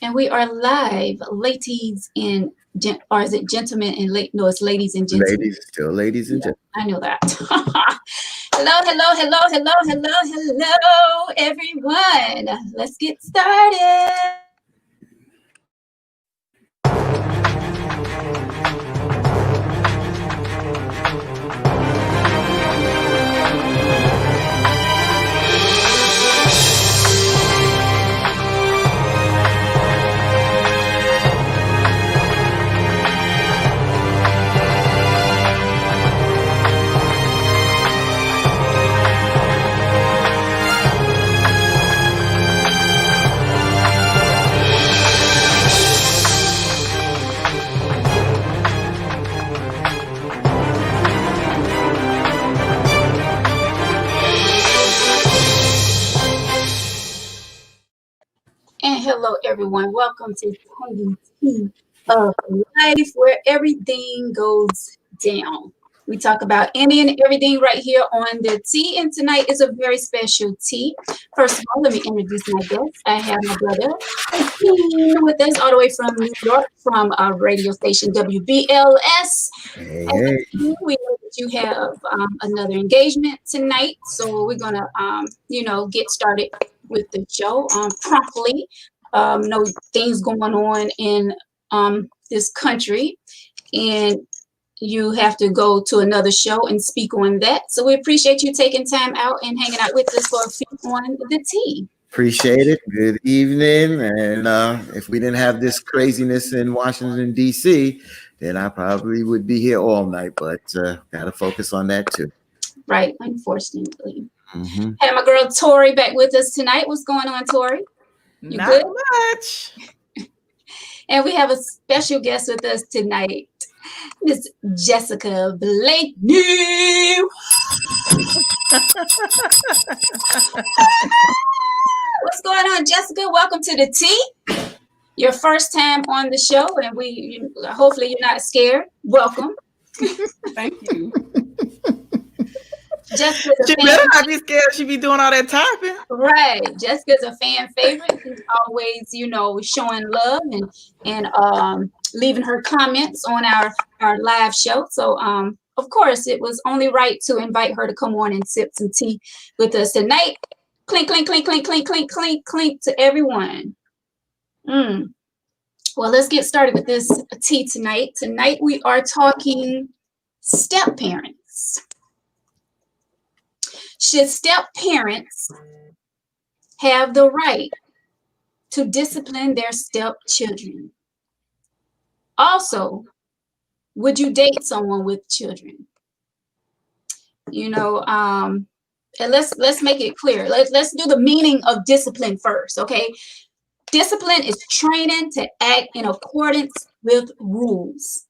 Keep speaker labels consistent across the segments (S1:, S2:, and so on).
S1: And we are live, ladies and or is it gentlemen and no, it's ladies and gentlemen.
S2: Ladies, still ladies and gentlemen.
S1: I know that. Hello, everyone. Let's get started. And hello, everyone. Welcome to Tangy Tea of Life, where everything goes down. We talk about any and everything right here on the tea, and tonight is a very special tea. First of all, let me introduce my guest. I have my brother with us all the way from New York, from our radio station WBLS.
S2: Hey.
S1: We know that you have another engagement tonight, so we're gonna, get started with the show promptly. No things going on in this country, and you have to go to another show and speak on that. So we appreciate you taking time out and hanging out with us for a few on the tea.
S2: Appreciate it. Good evening. And if we didn't have this craziness in Washington, D.C., then I probably would be here all night, but got to focus on that too.
S1: Right, unfortunately. Mm-hmm. Have my girl Tori back with us tonight. What's going on, Tori?
S3: You Not good? Much.
S1: And we have a special guest with us tonight, Miss Jessica Blakeney. What's going on, Jessica? Welcome to the tea. Your first time on the show, and hopefully you're not scared. Welcome.
S3: Thank you.
S1: Jessica's
S3: she better not be scared. She be doing all that typing.
S1: Right. Jessica's a fan favorite. She's always, showing love and leaving her comments on our live show. So, of course, it was only right to invite her to come on and sip some tea with us tonight. Clink, clink, clink, clink, clink, clink, clink, clink to everyone. Well, let's get started with this tea tonight. Tonight, we are talking step parents. Should step parents have the right to discipline their stepchildren? Also, would you date someone with children? And let's make it clear. Let's do the meaning of discipline first, okay? Discipline is training to act in accordance with rules.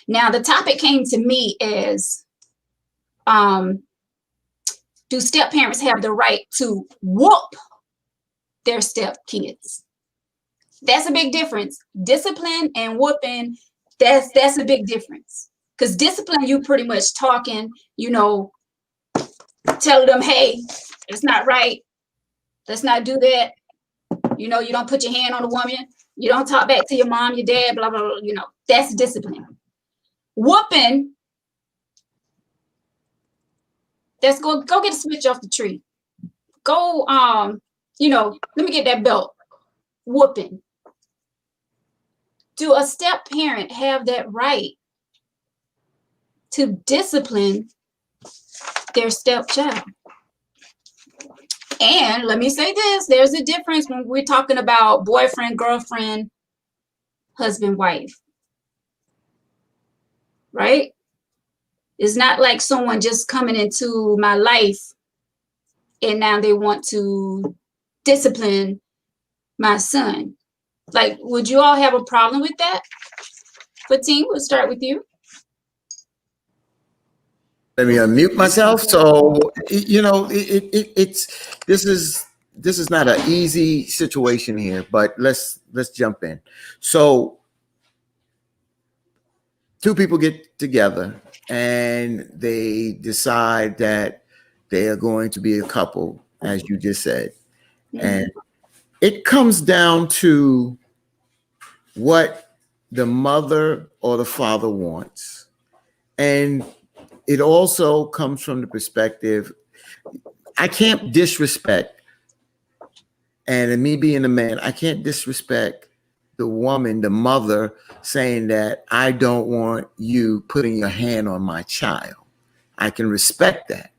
S1: Now, the topic came to me as do step parents have the right to whoop their step kids? That's a big difference. Discipline and whooping, that's a big difference. Because discipline, you pretty much talking, telling them, hey, it's not right. Let's not do that. You don't put your hand on a woman. You don't talk back to your mom, your dad, blah, blah, blah. That's discipline. Whooping, let's go get a switch off the tree. Go, let me get that belt. Whooping. Do a step parent have that right to discipline their stepchild? And let me say this, there's a difference when we're talking about boyfriend, girlfriend, husband, wife. Right? It's not like someone just coming into my life and now they want to discipline my son. Like, would you all have a problem with that? Fatine, we'll start with you.
S2: Let me unmute myself. So, this is not an easy situation here, but let's jump in. So, two people get together and they decide that they are going to be a couple, as you just said. Mm-hmm. And it comes down to what the mother or the father wants. And it also comes from the perspective, I can't disrespect, and in me being a man, I can't disrespect the woman, the mother, saying that I don't want you putting your hand on my child. I can respect that.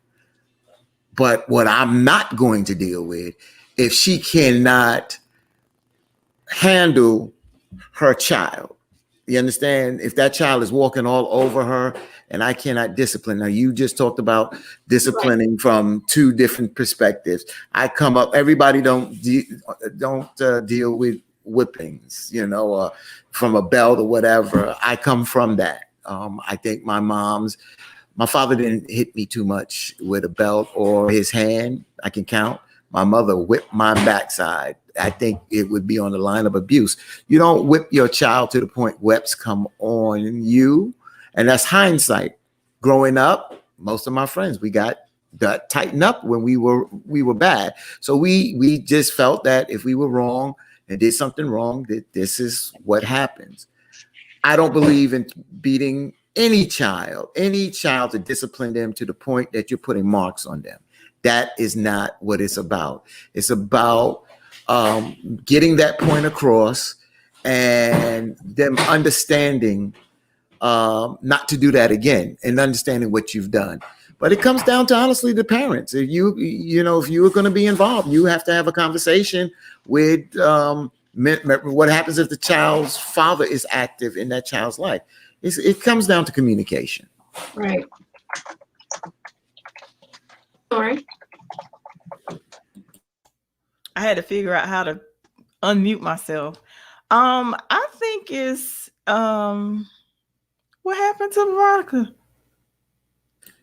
S2: But what I'm not going to deal with, if she cannot handle her child. You understand? If that child is walking all over her and I cannot discipline. Now, you just talked about disciplining from two different perspectives. I come up, everybody don't deal with whippings, you know, from a belt or whatever. I come from that. I think my father didn't hit me too much with a belt or his hand. I can count. My mother whipped my backside. I think it would be on the line of abuse. You don't whip your child to the point webs come on you. And that's hindsight. Growing up, most of my friends, we got tightened up when we were bad. So we just felt that if we were wrong and did something wrong, that this is what happens. I don't believe in beating any child to discipline them to the point that you're putting marks on them. That is not what it's about. It's about getting that point across and them understanding not to do that again and understanding what you've done. But it comes down to, honestly, the parents. If if you are going to be involved, you have to have a conversation with what happens if the child's father is active in that child's life. It comes down to communication.
S1: Right. Sorry.
S3: I had to figure out how to unmute myself. I think it's what happened to Veronica?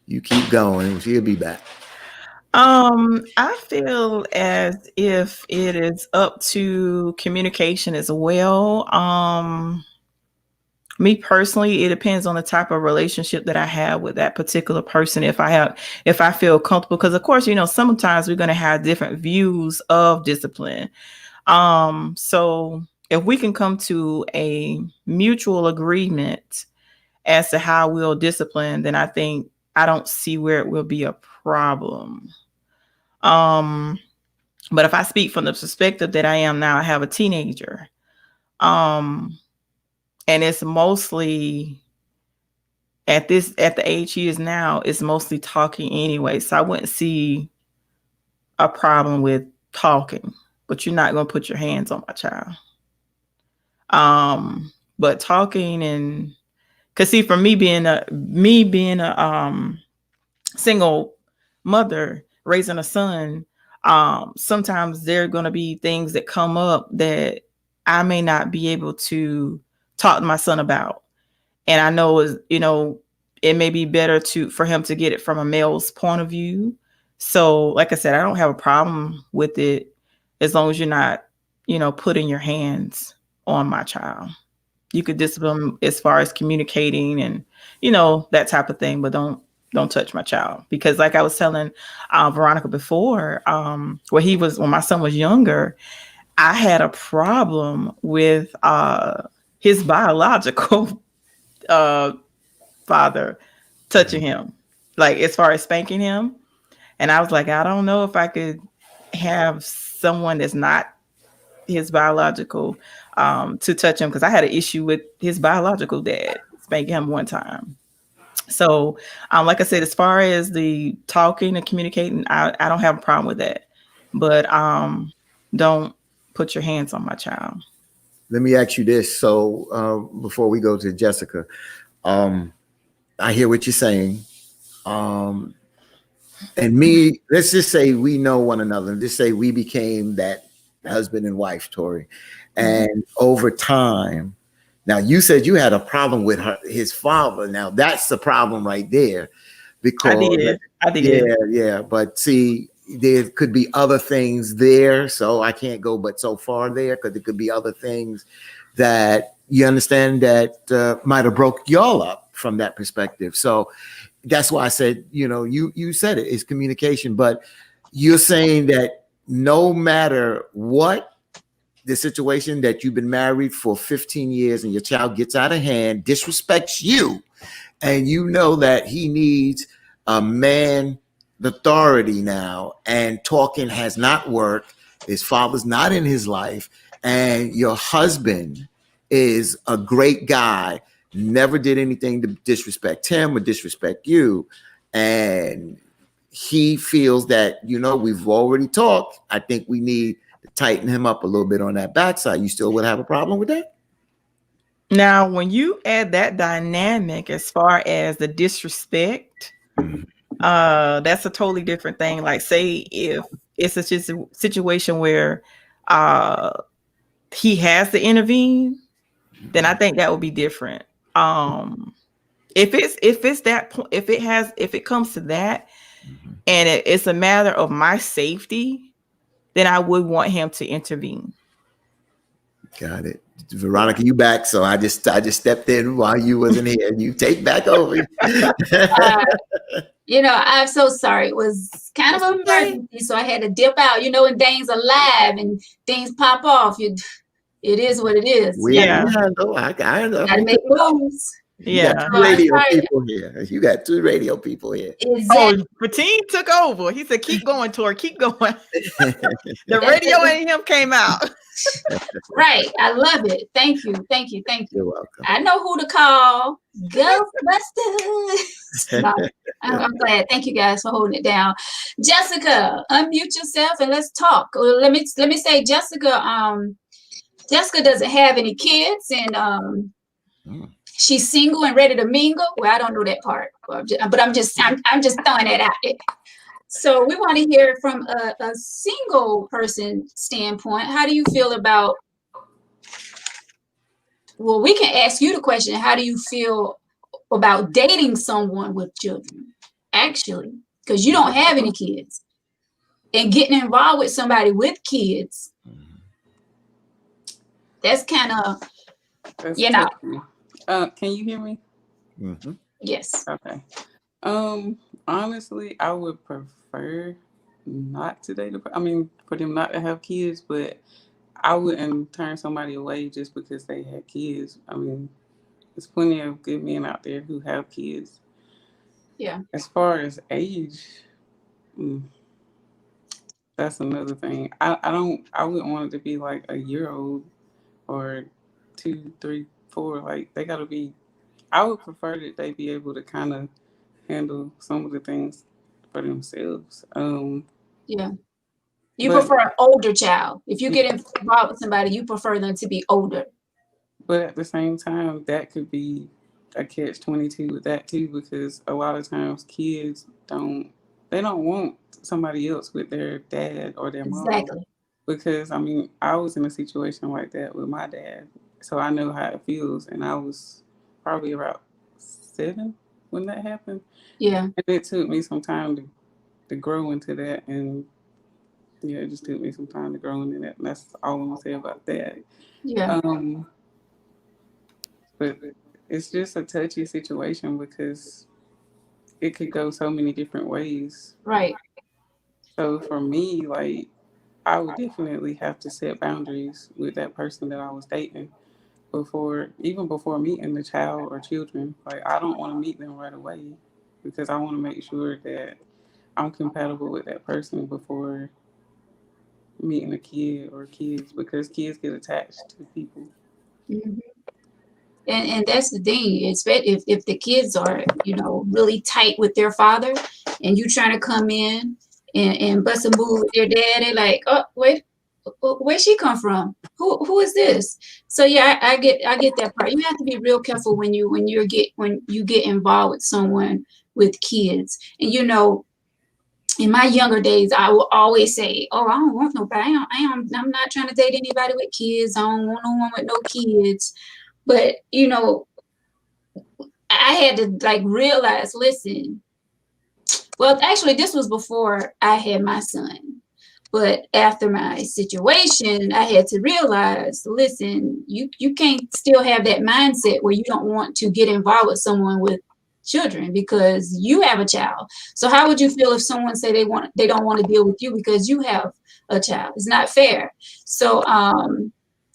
S2: You keep going, she'll be back.
S3: I feel as if it is up to communication as well. Me personally, it depends on the type of relationship that I have with that particular person. If I feel comfortable, because of course, sometimes we're going to have different views of discipline. So if we can come to a mutual agreement as to how we'll discipline, then I don't see where it will be a problem. But if I speak from the perspective that I am now, I have a teenager. And it's mostly at the age he is now, it's mostly talking anyway. So I wouldn't see a problem with talking, but you're not going to put your hands on my child. But talking, and cause see, for me being a single mother raising a son, sometimes there are going to be things that come up that I may not be able to talk to my son about. And I know, it may be better for him to get it from a male's point of view. So like I said, I don't have a problem with it as long as you're not, putting your hands on my child. You could discipline as far as communicating and, that type of thing, but don't touch my child. Because like I was telling Veronica before, when my son was younger, I had a problem with his biological father touching him, like as far as spanking him. And I was like, I don't know if I could have someone that's not his biological to touch him, because I had an issue with his biological dad spanking him one time. So like I said, as far as the talking and communicating, I don't have a problem with that. But don't put your hands on my child.
S2: Let me ask you this. So before we go to Jessica, I hear what you're saying. And me, let's just say we know one another. Just say we became that husband and wife, Tori. And over time, now you said you had a problem with his father. Now that's the problem right there. Because I did. Yeah. But see, there could be other things there. So I can't go but so far there, because there could be other things that you understand that might have broke y'all up from that perspective. So that's why I said, you said it's communication, but you're saying that no matter what, the situation that you've been married for 15 years and your child gets out of hand, disrespects you, and you know that he needs a man authority now, and talking has not worked, his father's not in his life, and your husband is a great guy, never did anything to disrespect him or disrespect you, and he feels that, we've already talked, I think we need to tighten him up a little bit on that backside, you still would have a problem with that?
S3: Now, when you add that dynamic as far as the disrespect, that's a totally different thing. Like, say if it's a situation where he has to intervene, then I think that would be different. If it comes to that, and it's a matter of my safety, then I would want him to intervene. Got
S2: it. Veronica, you back? So I just stepped in while you wasn't here. You take back over.
S1: I'm so sorry. It was kind of an emergency, so I had to dip out. When things are live and things pop off, it is what it is.
S2: I know.
S1: Gotta make moves.
S2: You got two radio people here.
S1: Exactly.
S3: Patine took over. He said, "Keep going, Tori. Keep going." The radio in him came out.
S1: Right. I love it. Thank you.
S2: You're welcome.
S1: I know who to call. Ghostbusters. No, I'm glad. Thank you guys for holding it down. Jessica, unmute yourself and let's talk. Let me say, Jessica doesn't have any kids, and she's single and ready to mingle. Well, I don't know that part, but I'm just throwing that out there. So we want to hear from a single person standpoint. How do you feel about, well, we can ask you the question. How do you feel about dating someone with children, actually? Because you don't have any kids. And getting involved with somebody with kids, that's kind of,
S4: Can you hear me?
S2: Mm-hmm.
S1: Yes.
S4: Okay. Honestly, I would prefer not to date. For them not to have kids, but I wouldn't turn somebody away just because they had kids. There's plenty of good men out there who have kids.
S1: Yeah.
S4: As far as age, that's another thing. I wouldn't want it to be like a year old or 2, 3, 4. Like, they gotta be. I would prefer that they be able to kind of handle some of the things for themselves.
S1: Yeah. You prefer an older child. If you get involved with somebody, you prefer them to be older.
S4: But at the same time, that could be a catch-22 with that too, because a lot of times kids don't want somebody else with their dad or their mom.
S1: Exactly.
S4: Because I was in a situation like that with my dad, so I know how it feels, and I was probably about 7 when that happened.
S1: Yeah.
S4: And it took me some time to grow into that, and it just took me some time to grow into that. And that's all I'm gonna say about that.
S1: Yeah.
S4: But it's just a touchy situation because it could go so many different ways.
S1: Right.
S4: So for me, like, I would definitely have to set boundaries with that person that I was dating before meeting the child or children. Like, I don't want to meet them right away because I want to make sure that I'm compatible with that person before meeting a kid or kids, because kids get attached to people.
S1: Mm-hmm. And that's the thing. It's if the kids are, really tight with their father, and you trying to come in and bust a move with your dad, they're like, oh, wait, where'd she come from? Who is this? So yeah, I get that part. You have to be real careful when you get involved with someone with kids. And in my younger days, I will always say, "Oh, I don't want nobody. I'm not trying to date anybody with kids. I don't want no one with no kids." But I had to realize. Listen. Well, actually, this was before I had my son. But after my situation, I had to realize, listen, you can't still have that mindset where you don't want to get involved with someone with children because you have a child. So how would you feel if someone say they don't want to deal with you because you have a child? It's not fair. So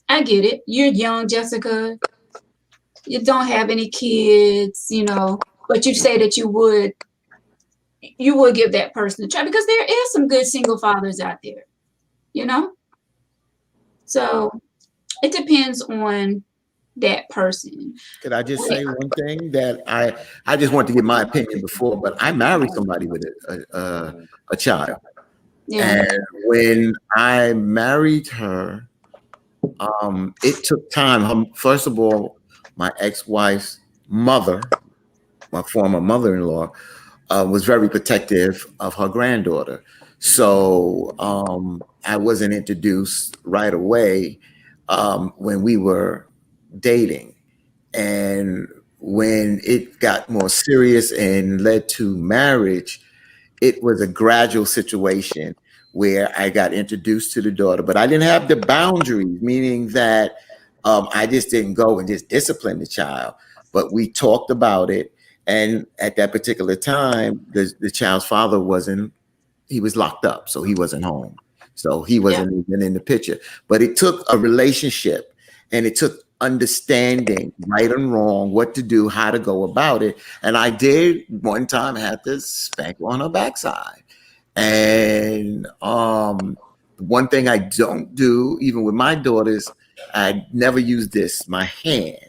S1: I get it. You're young, Jessica. You don't have any kids, but you say that you would give that person a try because there is some good single fathers out there, you know? So it depends on that person.
S2: Could I just say one thing that I just want to give my opinion before, but I married somebody with a child.
S1: Yeah.
S2: And when I married her, it took time. First of all, my ex-wife's mother, my former mother-in-law, was very protective of her granddaughter. So I wasn't introduced right away when we were dating. And when it got more serious and led to marriage, it was a gradual situation where I got introduced to the daughter, but I didn't have the boundaries, meaning that I just didn't go and just discipline the child, but we talked about it. And at that particular time, the child's father he was locked up, so he wasn't home. So he wasn't even in the picture. But it took a relationship and it took understanding right and wrong, what to do, how to go about it. And I did one time have to spank on her backside. And one thing I don't do, even with my daughters, I never use my hand,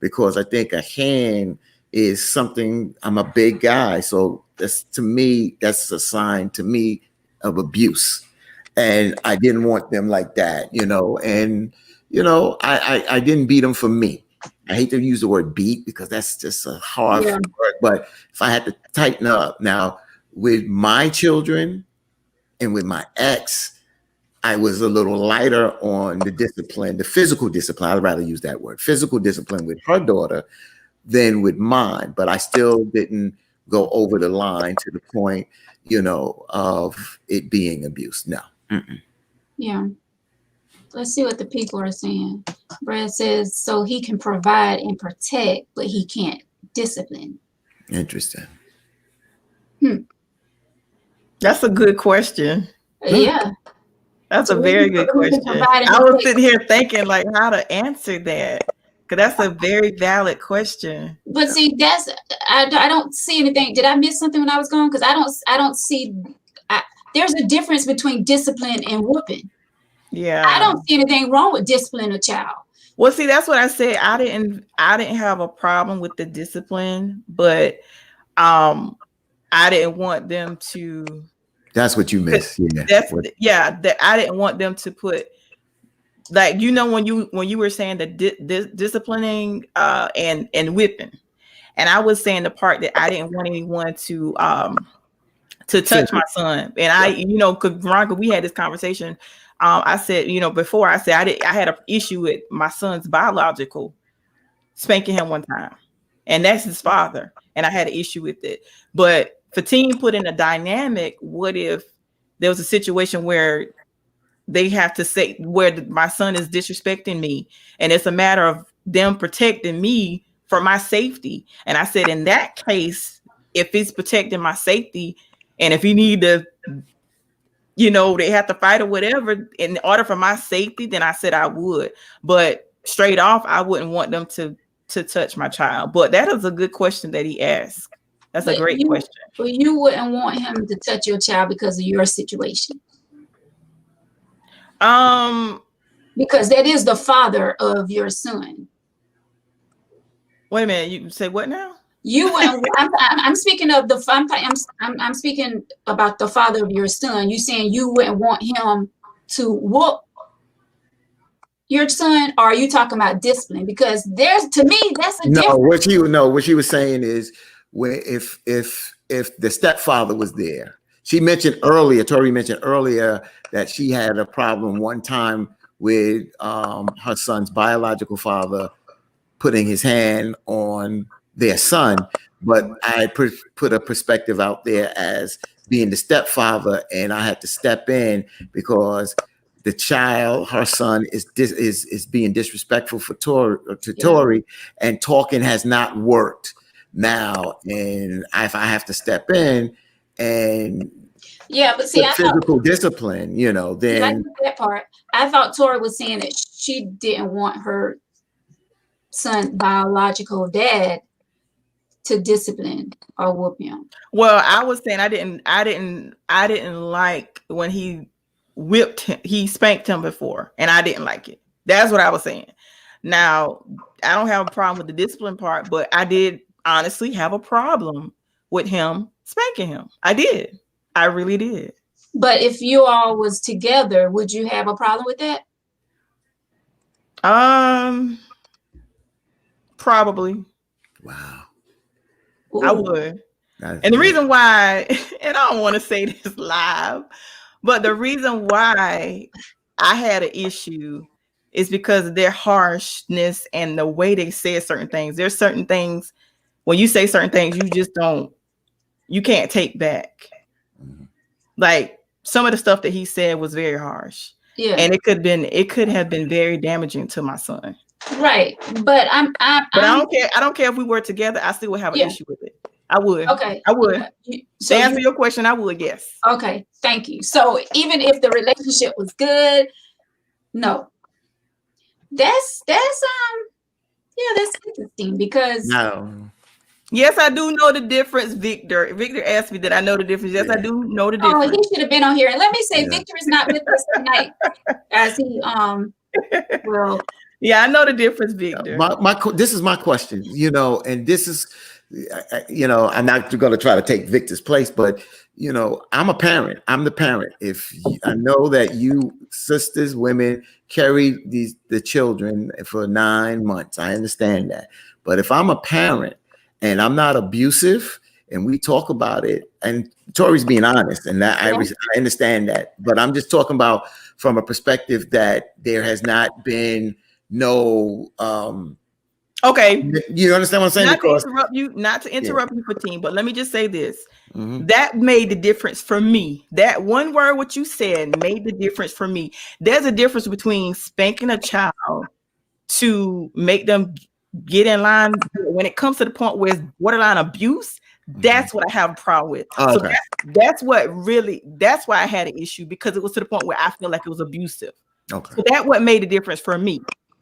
S2: because I think a hand is something, I'm a big guy. So that's a sign to me of abuse. And I didn't want them like that, and I didn't beat them for me. I hate to use the word beat because that's just a hard word, but if I had to tighten up now with my children and with my ex, I was a little lighter on the discipline, the physical discipline. I'd rather use that word, physical discipline with her daughter than with mine, but I still didn't go over the line to the point, of it being abuse. No. Mm-mm.
S1: Yeah. Let's see what the people are saying. Brad says, so he can provide and protect, but he can't discipline.
S2: Interesting.
S3: That's a good question.
S1: Yeah.
S3: That's a very good question. I was sitting here thinking like how to answer that, because that's a very valid question.
S1: But see, I don't see anything. Did I miss something when I was gone? Because I don't see. There's a difference between discipline and whooping.
S3: Yeah,
S1: I don't see anything wrong with disciplining a child.
S3: Well, see, that's what I said. I didn't have a problem with the discipline, but I didn't want them to. That's
S2: what you miss.
S3: Yeah. That I didn't want them to put, like, when you were saying the disciplining and whipping, and I was saying the part that I didn't want anyone to touch my son. And because Veronica, we had this conversation. I said, before I said I had an issue with my son's biological spanking him one time, and that's his father, and I had an issue with it. But Fatine put in a dynamic. What if there was a situation where they have to say where my son is disrespecting me, and it's a matter of them protecting me for my safety? And I said, in that case, if it's protecting my safety, and if you need to, they have to fight or whatever in order for my safety, then I said I would. But straight off, I wouldn't want them to touch my child. But that is a good question that he asked. That's a great question.
S1: But you wouldn't want him to touch your child because of your situation. Because that is the father of your son.
S3: Wait a minute, you say what now?
S1: You wouldn't. I'm speaking of I'm speaking about the father of your son. You saying you wouldn't want him to whoop your son, or are you talking about discipline? Because to me, that's a difference.
S2: What she was saying is, if the stepfather was there, Tori mentioned earlier that she had a problem one time with her son's biological father putting his hand on their son, but I put a perspective out there as being the stepfather, and I had to step in because the child, her son, is being disrespectful to Tori, and talking has not worked now, and if I have to step in, and
S1: Yeah, but see,
S2: with
S1: I thought
S2: physical discipline, you know,
S1: I
S2: then
S1: get that part. I thought Tori was saying that she didn't want her son biological dad to discipline or whoop him.
S3: Well, I was saying I didn't like when he whipped him, he spanked him before, and I didn't like it. That's what I was saying. Now, I don't have a problem with the discipline part, but I did honestly have a problem with him spanking him. I did. I really did.
S1: But if you all was together, would you have a problem with that?
S3: Probably.
S2: wow.
S3: I
S1: Ooh.
S3: would.
S2: That's
S3: And the
S2: good.
S3: reason why, and I don't want to say this live, but the reason why I had an issue is because of their harshness and the way they said certain things. There's certain things, when you say certain things, you can't take back.
S2: Mhm.
S3: Like some of the stuff that he said was very harsh.
S1: Yeah.
S3: And it could have been very damaging to my son.
S1: Right. But
S3: But I don't care. I don't care if we were together. I still would have an
S1: Yeah.
S3: issue with it. I would.
S1: okay.
S3: I would.
S1: So
S3: To answer your question, I would, yes.
S1: okay, thank you. So even if the relationship was good, no. That's interesting because
S2: No.
S3: Yes, I do know the difference, Victor. Victor asked me that I know the difference. Yes, I do know the
S1: oh,
S3: difference.
S1: he should have been on here. And let me say,
S2: Yeah.
S1: Victor is not with us tonight, as he well.
S3: Yeah, I know the difference, Victor.
S2: This is my question, you know, and this is, you know, I'm not going to try to take Victor's place, but you know, I'm a parent. I'm the parent. I know that you sisters, women carry the children for 9 months, I understand that. But if I'm a parent and I'm not abusive, and we talk about it, and Tori's being honest, and that
S1: Yeah.
S2: I understand that, but I'm just talking about from a perspective that there has not been no
S3: Okay.
S2: you understand what I'm saying?
S3: Not
S2: Because
S3: to interrupt you, Fatim, but let me just say this.
S2: Mhm.
S3: That made the difference for me. That one word, what you said, made the difference for me. There's a difference between spanking a child to make them get in line. When it comes to the point where it's borderline abuse, that's what I have a problem with.
S2: Oh,
S3: So
S2: okay.
S3: that's why I had an issue, because it was to the point where I feel like it was abusive.
S2: Okay.
S3: So that's what made the difference for me.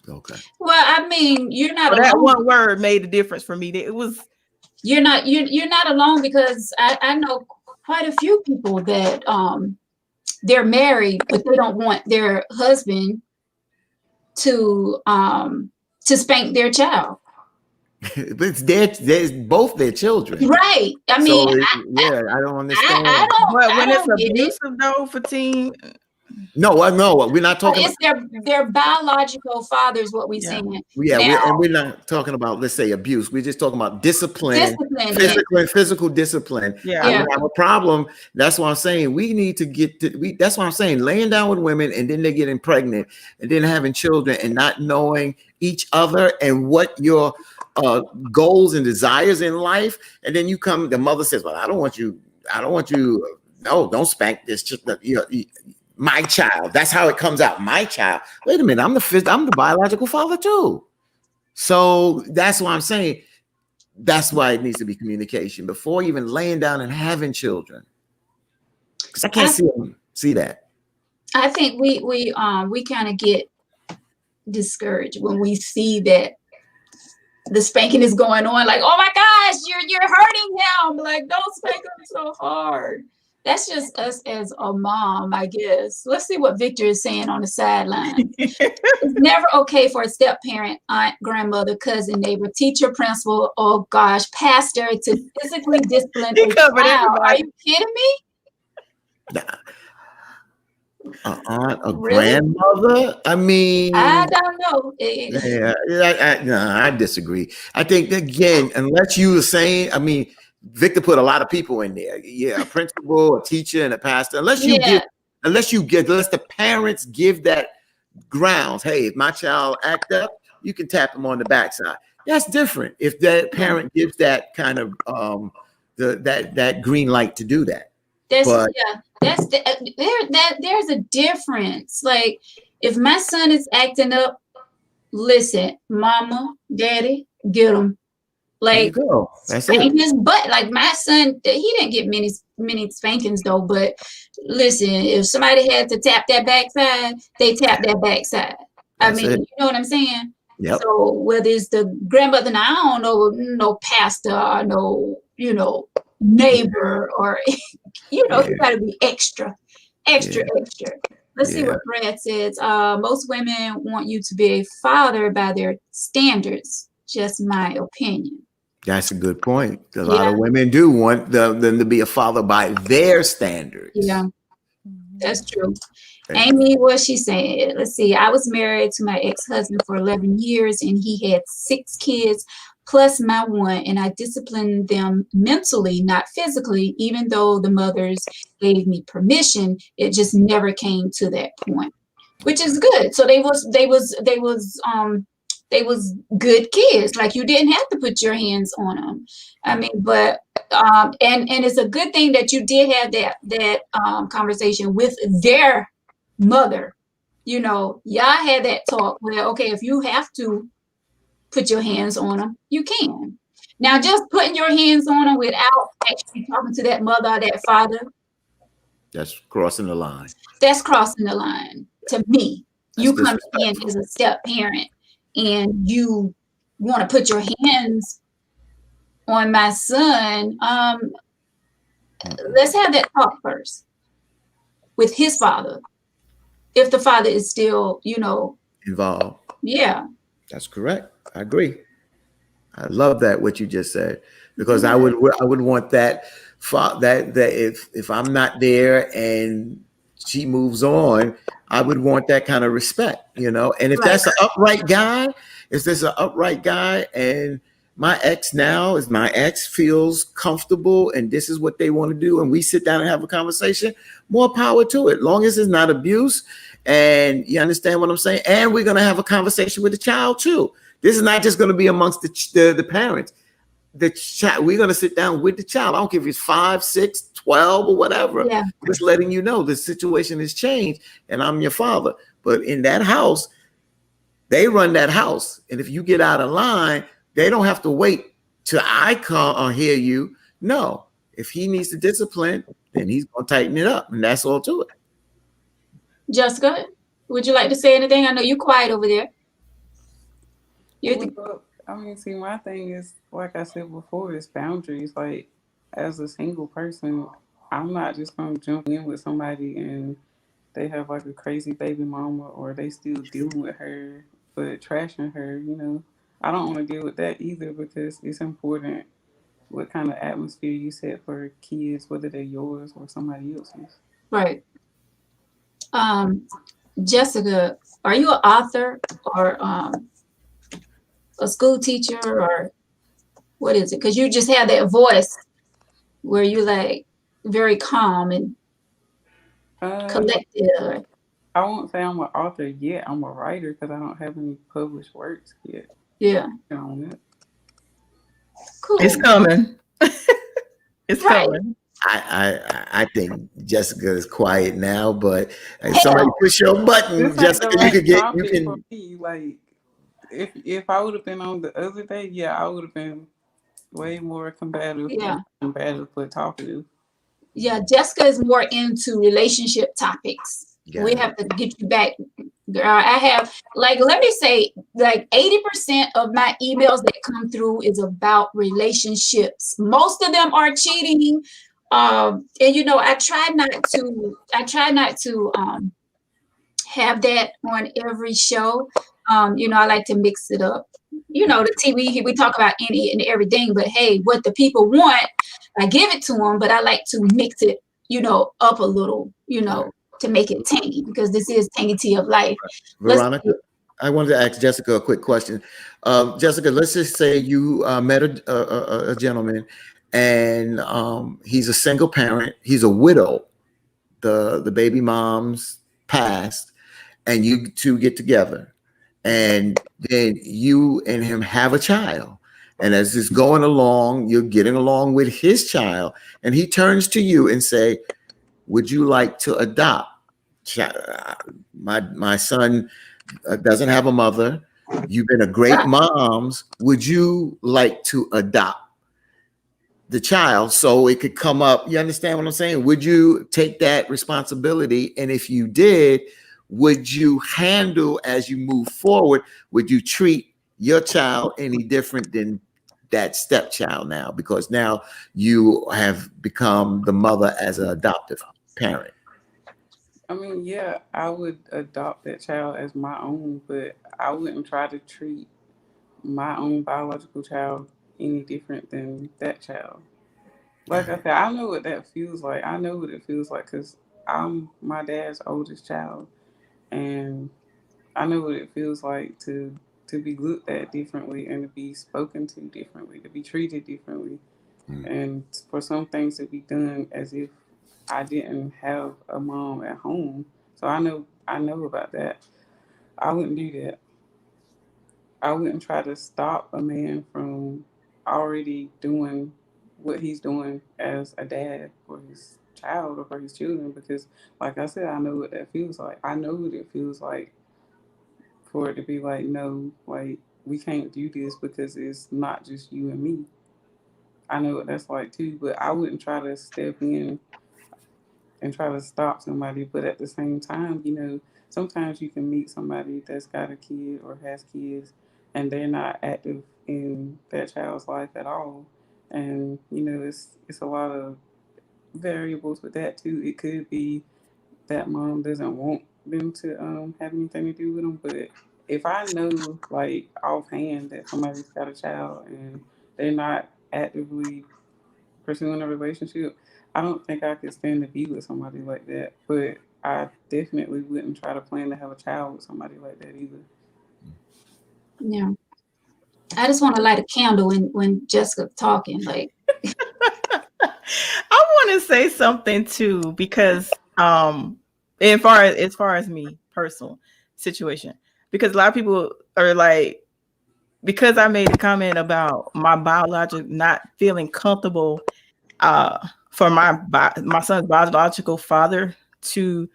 S2: Okay.
S1: Well, I mean, you're not
S3: So that
S1: alone.
S3: one word made the difference for me. It was
S1: You're not alone, because I know quite a few people that they're married, but they don't want their husband to spank their child.
S2: But it's both their children.
S1: Right. I mean,
S2: I don't understand.
S1: I don't.
S3: But
S1: I
S3: when it's
S1: don't get it.
S3: abusive though, Fatim,
S2: No, we're not talking
S1: It's their biological fathers. What we
S3: Yeah.
S1: saying?
S2: we're not talking about, let's say, abuse. We're just talking about discipline, physical discipline.
S3: Yeah.
S2: I don't have a problem. That's why I'm saying we need to that's why I'm saying laying down with women and then they're getting pregnant and then having children and not knowing each other and what your goals and desires in life. And then the mother says, well, I don't want you. No, don't spank this. Just, my child. That's how it comes out. My child. Wait a minute. I'm the biological father too. So that's why I'm saying that's why it needs to be communication before even laying down and having children. Because I can't see that.
S1: I think we kind of get discouraged when we see that the spanking is going on. Like, oh my gosh, you're hurting him. Like, don't spank him so hard. That's just us as a mom, I guess. Let's see what Victor is saying on the sideline. It's never okay for a step parent, aunt, grandmother, cousin, neighbor, teacher, principal, oh gosh, pastor to physically discipline a child. Are you kidding me?
S2: Aunt, a
S1: Really?
S2: grandmother? I mean,
S1: I don't know.
S2: I disagree. I think, again, unless you were saying, I mean, Victor put a lot of people in there. Yeah, a principal, a teacher, and a pastor. Unless the parents give that grounds. Hey, if my child act up, you can tap them on the backside. That's different. If that parent gives that kind of that green light to do that.
S1: There's a difference. Like, if my son is acting up, listen, mama, daddy, get him.
S2: There you
S1: Like
S2: go. That's
S1: spank
S2: it.
S1: his butt. Like my son, he didn't get many spankings though. But listen, if somebody had to tap that backside, they tap that backside. I
S2: That's
S1: mean,
S2: it.
S1: you know what I'm saying?
S2: Yep.
S1: So whether it's the grandmother, now I don't know, no pastor, or no, neighbor, or you
S2: Yeah.
S1: gotta be extra. Extra. Let's see
S2: Yeah.
S1: what Brad says. Most women want you to be a father by their standards. Just my opinion.
S2: That's a good point. A lot
S1: Yeah.
S2: of women do want them to be a father by their standards.
S1: Yeah, that's true. Amy, what she said. Let's see. I was married to my ex-husband for 11 years, and he had 6 kids plus my one, and I disciplined them mentally, not physically, even though the mothers gave me permission. It just never came to that point, which is good. So they was good kids. Like you didn't have to put your hands on them. I mean, but and it's a good thing that you did have that conversation with their mother. Y'all had that talk where, okay, if you have to put your hands on them, you can. Now, just putting your hands on them without actually talking to that mother or that father,
S2: That's crossing the line.
S1: that's crossing the line to me.
S2: That's
S1: You come in
S2: disrespectful.
S1: as a step parent and you want to put your hands on my son. Let's have that talk first with his father. If the father is still,
S2: Involved.
S1: yeah.
S2: That's correct. I agree. I love that what you just said, because I would want that if I'm not there and she moves on, I would want that kind of respect, And if that's an upright guy, and my ex feels comfortable and this is what they want to do, and we sit down and have a conversation, more power to it. Long as it's not abuse, and you understand what I'm saying, and we're going to have a conversation with the child too. This is not just going to be amongst the parents. The child, we're going to sit down with the child. I don't care if it's 5, 6, 12 or whatever.
S1: Yeah.
S2: Just letting you know the situation has changed and I'm your father. But in that house, they run that house. And if you get out of line, they don't have to wait till I come or hear you. No, if he needs to discipline, then he's going to tighten it up. And that's all to it.
S1: Jessica, would you like to say anything? I know you're quiet over there.
S4: See, my thing is, like I said before, is boundaries. Like, as a single person, I'm not just going to jump in with somebody and they have like a crazy baby mama, or they still dealing with her, but trashing her, I don't want to deal with that either, because it's important what kind of atmosphere you set for kids, whether they're yours or somebody else's.
S1: Right. Jessica, are you an author or a school teacher, or what is it? Because you just have that voice where you like very calm and collected.
S4: I won't say I'm an author yet. I'm a writer because I don't have any published works yet.
S1: Yeah.
S4: On it.
S1: Cool.
S3: It's coming. It's
S1: Right.
S3: coming.
S2: I think Jessica is quiet now, but if somebody push your button, Jessica, you can.
S4: For me, like, if I would have been on the other day, yeah, I would have been way more combative.
S1: Yeah.
S4: Combative but talkative.
S1: Yeah, Jessica is more into relationship topics.
S2: Yeah.
S1: We have to get you back, girl. I have, like, let me say, like 80% of my emails that come through is about relationships. Most of them are cheating. And I try not to have that on every show. I like to mix it up. The TV, we talk about any and everything, but hey, what the people want, I give it to them, but I like to mix it, up a little, to make it tangy, because this is tangy tea of life.
S2: Veronica, I wanted to ask Jessica a quick question. Jessica, let's just say you met a gentleman, and he's a single parent. He's a widow. The baby mom's passed, and you two get together, and then you and him have a child. And as it's going along, you're getting along with his child, and he turns to you and say, "Would you like to adopt? My son doesn't have a mother. You've been a great moms. Would you like to adopt the child so it could come up? You understand what I'm saying? Would you take that responsibility? And if you did, would you handle as you move forward? Would you treat your child any different than that stepchild now? Because now you have become the mother as an adoptive parent.
S4: I mean, yeah, I would adopt that child as my own, but I wouldn't try to treat my own biological child any different than that child. Like I said, I know what that feels like. I know what it feels like because I'm my dad's oldest child, and I know what it feels like to be looked at differently and to be spoken to differently, to be treated differently, and for some things to be done as if I didn't have a mom at home. So I know about that. I wouldn't do that. I wouldn't try to stop a man from already doing what he's doing as a dad for his child or for his children because, like I said, I know what that feels like. I know what it feels like for it to be like, no, like, we can't do this because it's not just you and me. I know what that's like too, but I wouldn't try to step in and try to stop somebody. But at the same time, sometimes you can meet somebody that's got a kid or has kids and they're not active in that child's life at all. And, it's a lot of variables with that too. It could be that mom doesn't want them to have anything to do with them. But if I know, like, offhand that somebody's got a child and they're not actively pursuing a relationship, I don't think I could stand to be with somebody like that. But I definitely wouldn't try to plan to have a child with somebody like that either.
S1: Yeah. I just want to light a candle when Jessica's talking. Like,
S3: I want to say something too because as far as me personal situation, because a lot of people are like, because I made a comment about my biological not feeling comfortable for my son's biological father to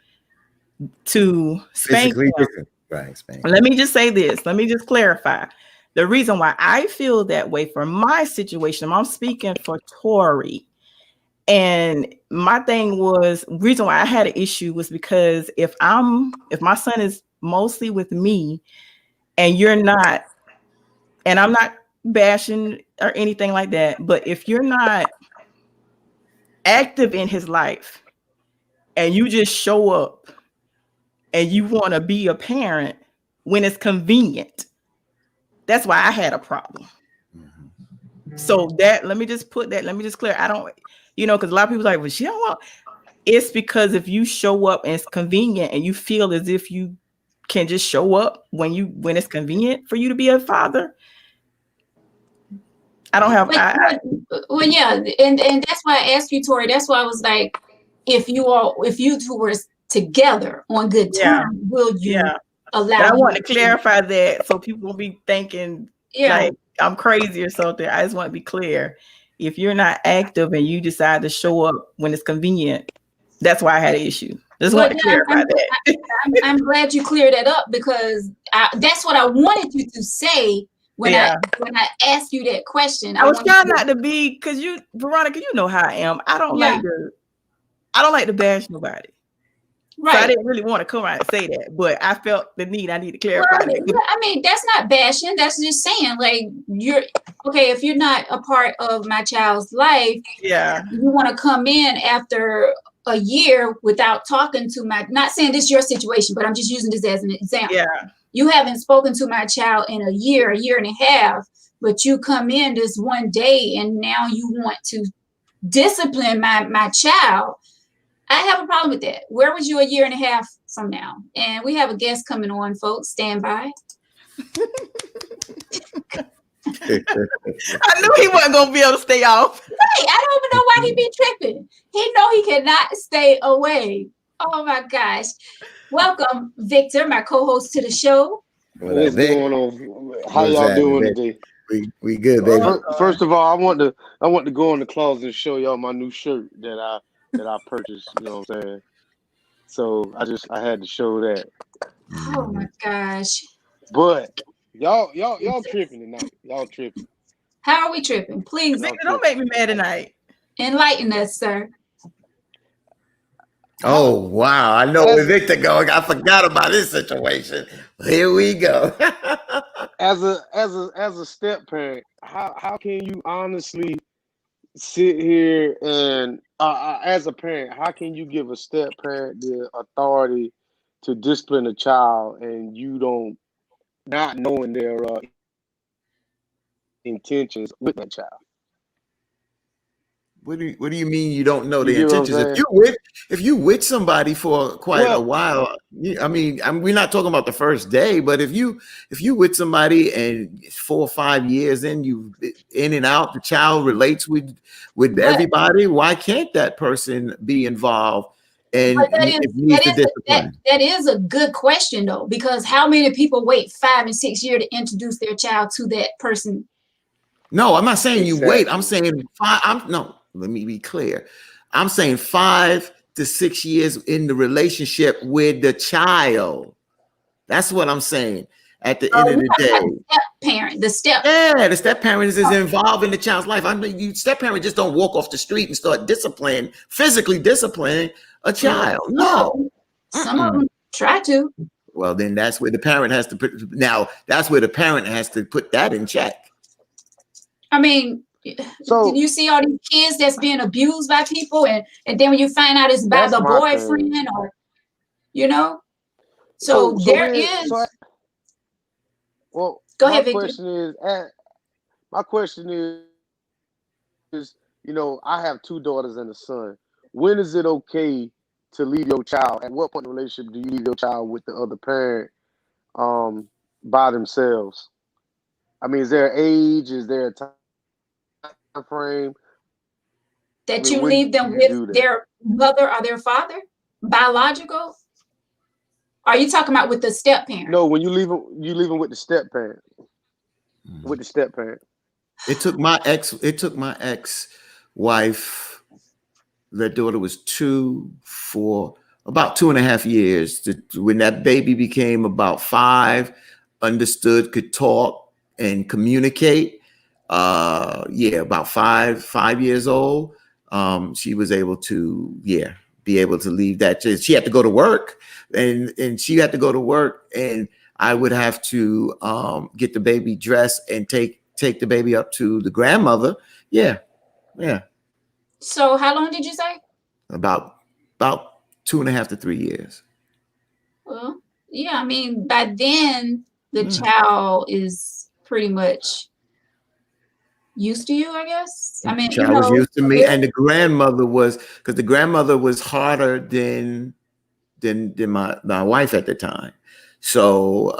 S3: spank
S2: Physically
S3: him.
S2: different. Right, spank.
S3: Let me just say this. Let me just clarify. The reason why I feel that way for my situation, I'm speaking for Tori. And my thing was, reason why I had an issue was because if my son is mostly with me and you're not, and I'm not bashing or anything like that, but if you're not active in his life and you just show up and you want to be a parent when it's convenient, that's why I had a problem. So let me just clear. I don't, because a lot of people are like, well, she don't want. It's because if you show up and it's convenient and you feel as if you can just show up when it's convenient for you to be a father, I don't have.
S1: Well, yeah, and that's why I asked you, Tori. That's why I was like, if you two were together on good terms, will you allow?
S3: But I want to clarify that so people won't be thinking like I'm crazy or something. I just want to be clear. If you're not active and you decide to show up when it's convenient, that's why I had an issue. Just want to clarify that.
S1: I'm glad you cleared that up because that's what I wanted you to say when I asked you that question.
S3: I was trying not to be, because Veronica, you know how I am. I don't like to bash nobody. Right. So I didn't really want to come out and say that, but I felt the need. I need to clarify that.
S1: I mean, that's not bashing. That's just saying, like, you're okay. If you're not a part of my child's life, you want to come in after a year without talking to not saying this is your situation, but I'm just using this as an example. Yeah. You haven't spoken to my child in a year and a half, but you come in this one day and now you want to discipline my child. I have a problem with that. Where was you a year and a half from now? And we have a guest coming on, folks. Stand by.
S3: I knew he wasn't going to be able to stay off.
S1: Right. I don't even know why he be tripping. He know he cannot stay away. Oh, my gosh. Welcome, Victor, my co-host to the show.
S5: What's going on? How y'all doing today?
S2: We good, baby.
S5: First of all, I want to go in the closet and show y'all my new shirt that I purchased. You know what I'm saying? So I had to show that.
S1: Oh my gosh!
S5: But Y'all tripping tonight. Y'all tripping.
S1: How are we tripping? Please
S5: Y'all
S3: Victor, don't make me mad tonight.
S1: enlighten us, sir.
S2: Oh wow! I know where Victor going. I forgot about this situation. Here we go.
S5: As a step parent, how can you honestly sit here and as a parent, how can you give a step parent the authority to discipline a child and you don't not knowing their intentions with that child?
S2: What do you mean you don't know
S5: You
S2: the
S5: get what I'm
S2: intentions?
S5: saying?
S2: If you with somebody for quite a
S5: Well,
S2: while, we're not talking about the first day, but if you with somebody and 4 or 5 years in, you in and out, the child relates with
S1: But
S2: everybody. Why can't that person be involved and
S1: but
S2: it needs the discipline?
S1: that is a good question though, because how many people wait 5 and 6 years to introduce their child to that person?
S2: No, I'm not saying you wait. I'm
S5: exactly.
S2: saying let me be clear. I'm saying 5 to 6 years in the relationship with the child. That's what I'm saying. At the end of the day,
S1: Step parent, the step.
S2: yeah, the step parent is involved in the child's life. I mean, you step parent just don't walk off the street and start physically disciplining a child. No.
S1: Some of them try to.
S2: Well, then that's where the parent has to put. Now, that's where the parent has to put that in check.
S1: I mean,
S5: So
S1: did you see all these kids that's being abused by people, and then when you find out it's by
S5: that's
S1: the
S5: my
S1: boyfriend,
S5: thing.
S1: or you know, so
S5: So
S1: there
S5: here,
S1: is.
S5: well,
S1: Go
S5: my
S1: ahead, Victor.
S5: question is, I have 2 daughters and a son. When is it okay to leave your child? At what point in the relationship do you leave your child with the other parent by themselves? I mean, is there an age? Is there a time frame?
S1: That
S5: I
S1: you
S5: mean, when
S1: leave them
S5: do you
S1: with
S5: do that?
S1: their mother or their father, biological. Are you talking about with the step parent?
S5: No, when you leave them with the step parent. With the step parent.
S2: It took my ex-wife, their daughter was 2 for about 2.5 years. When that baby became about 5, understood, could talk and communicate. About 5 years old. She was able to, be able to leave that. She had to go to work, and she had to go to work, and I would have to get the baby dressed and take the baby up to the grandmother. Yeah.
S1: So how long did you say?
S2: About 2.5 to 3 years.
S1: Well, yeah, I mean, by then the
S2: Yeah.
S1: child is pretty much used to you, I guess. I mean,
S2: Child was used to me, and the grandmother was, because the grandmother was harder than my wife at the time. So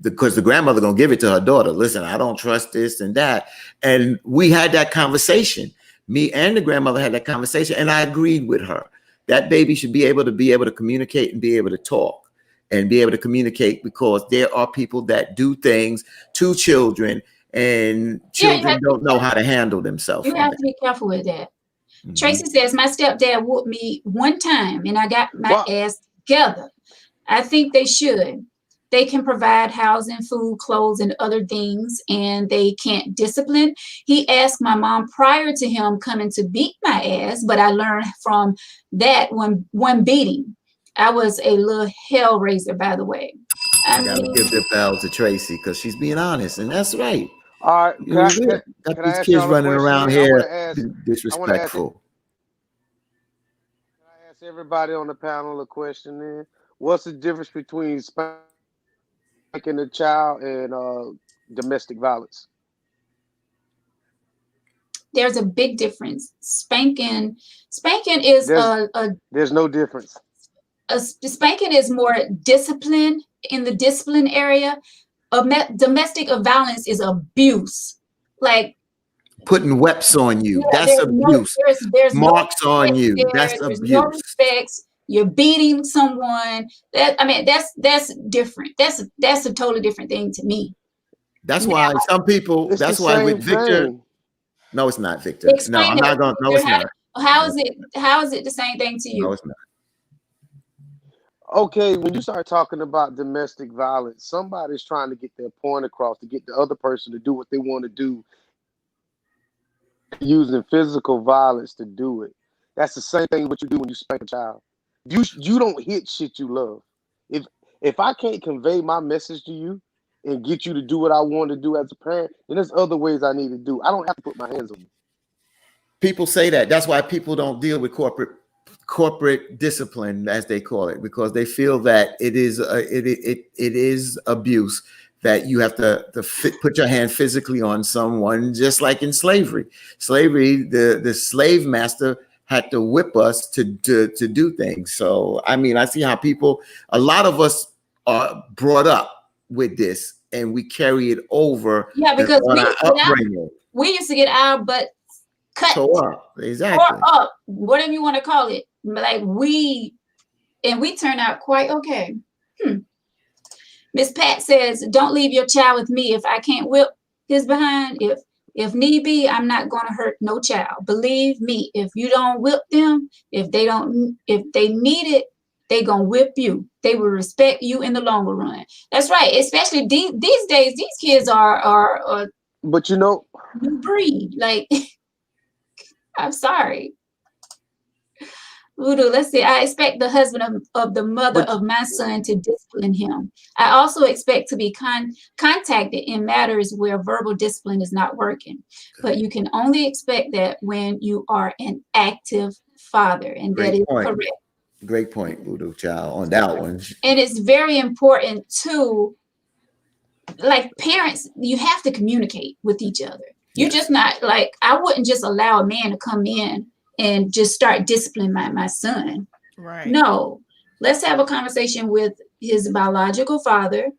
S2: because the grandmother gonna give it to her daughter. Listen, I don't trust this and that. And we had that conversation. Me and the grandmother had that conversation, and I agreed with her. That baby should be able to communicate and be able to talk and be able to communicate, because there are people that do things to children, and children don't know how to handle themselves.
S1: You have to be careful with that.
S2: Mm-hmm.
S1: Tracy says, my stepdad whooped me one time and I got my ass together. I think they should. They can provide housing, food, clothes, and other things, and they can't discipline. He asked my mom prior to him coming to beat my ass, but I learned from that one beating. I was a little hell raiser, by the way.
S2: I gotta give the bell to Tracy, because she's being honest, and that's right.
S5: All right,
S2: Got these kids running around here disrespectful.
S5: Can I ask everybody on the panel a question then? What's the difference between spanking a child and domestic violence?
S1: There's a big difference. Spanking is
S5: there's no difference.
S1: Spanking is more discipline, in the discipline area. Domestic violence is abuse, like
S2: putting whips on you. That's abuse.
S1: There's
S2: marks on you. That's
S1: abuse.
S2: No
S1: respect. You're beating someone. That's different. That's a totally different thing to me.
S2: That's why some people. That's why with Victor.
S5: Thing.
S2: No, it's not, Victor. No, I'm not going. No, it's not.
S1: How is it the same thing to you?
S2: No, it's not.
S5: Okay, when you start talking about domestic violence, somebody's trying to get their point across to get the other person to do what they want to do, using physical violence to do it. That's the same thing what you do when you spank a child. You don't hit shit you love. If I can't convey my message to you and get you to do what I want to do as a parent, then there's other ways I need to do. I don't have to put my hands on you.
S2: People say that. That's why people don't deal with corporate discipline, as they call it, because they feel that it is abuse, that you have to put your hand physically on someone, just like in slavery. Slavery, the slave master had to whip us to do things. So, I mean, I see how a lot of us are brought up with this, and we carry it over.
S1: Yeah, because
S2: upbringing.
S1: We used to get our butt cut,
S2: tore up, exactly,
S1: or up, whatever you want to call it. Like we turned out quite okay. Miss Pat says, don't leave your child with me. If I can't whip his behind, if need be, I'm not going to hurt no child. Believe me, if you don't whip them, if they need it, they going to whip you. They will respect you in the longer run. That's right. Especially these days, these kids are
S5: but you know,
S1: new breed. Like, I'm sorry. Voodoo, let's see. I expect the husband of the mother of my son to discipline him. I also expect to be contacted in matters where verbal discipline is not working. But you can only expect that when you are an active father, and that is correct.
S2: Great point, Voodoo Child, on that one.
S1: And it's very important too, like parents, you have to communicate with each other. You're just not like, I wouldn't just allow a man to come in and just start disciplining my son.
S3: Right.
S1: No, let's have a conversation with his biological father.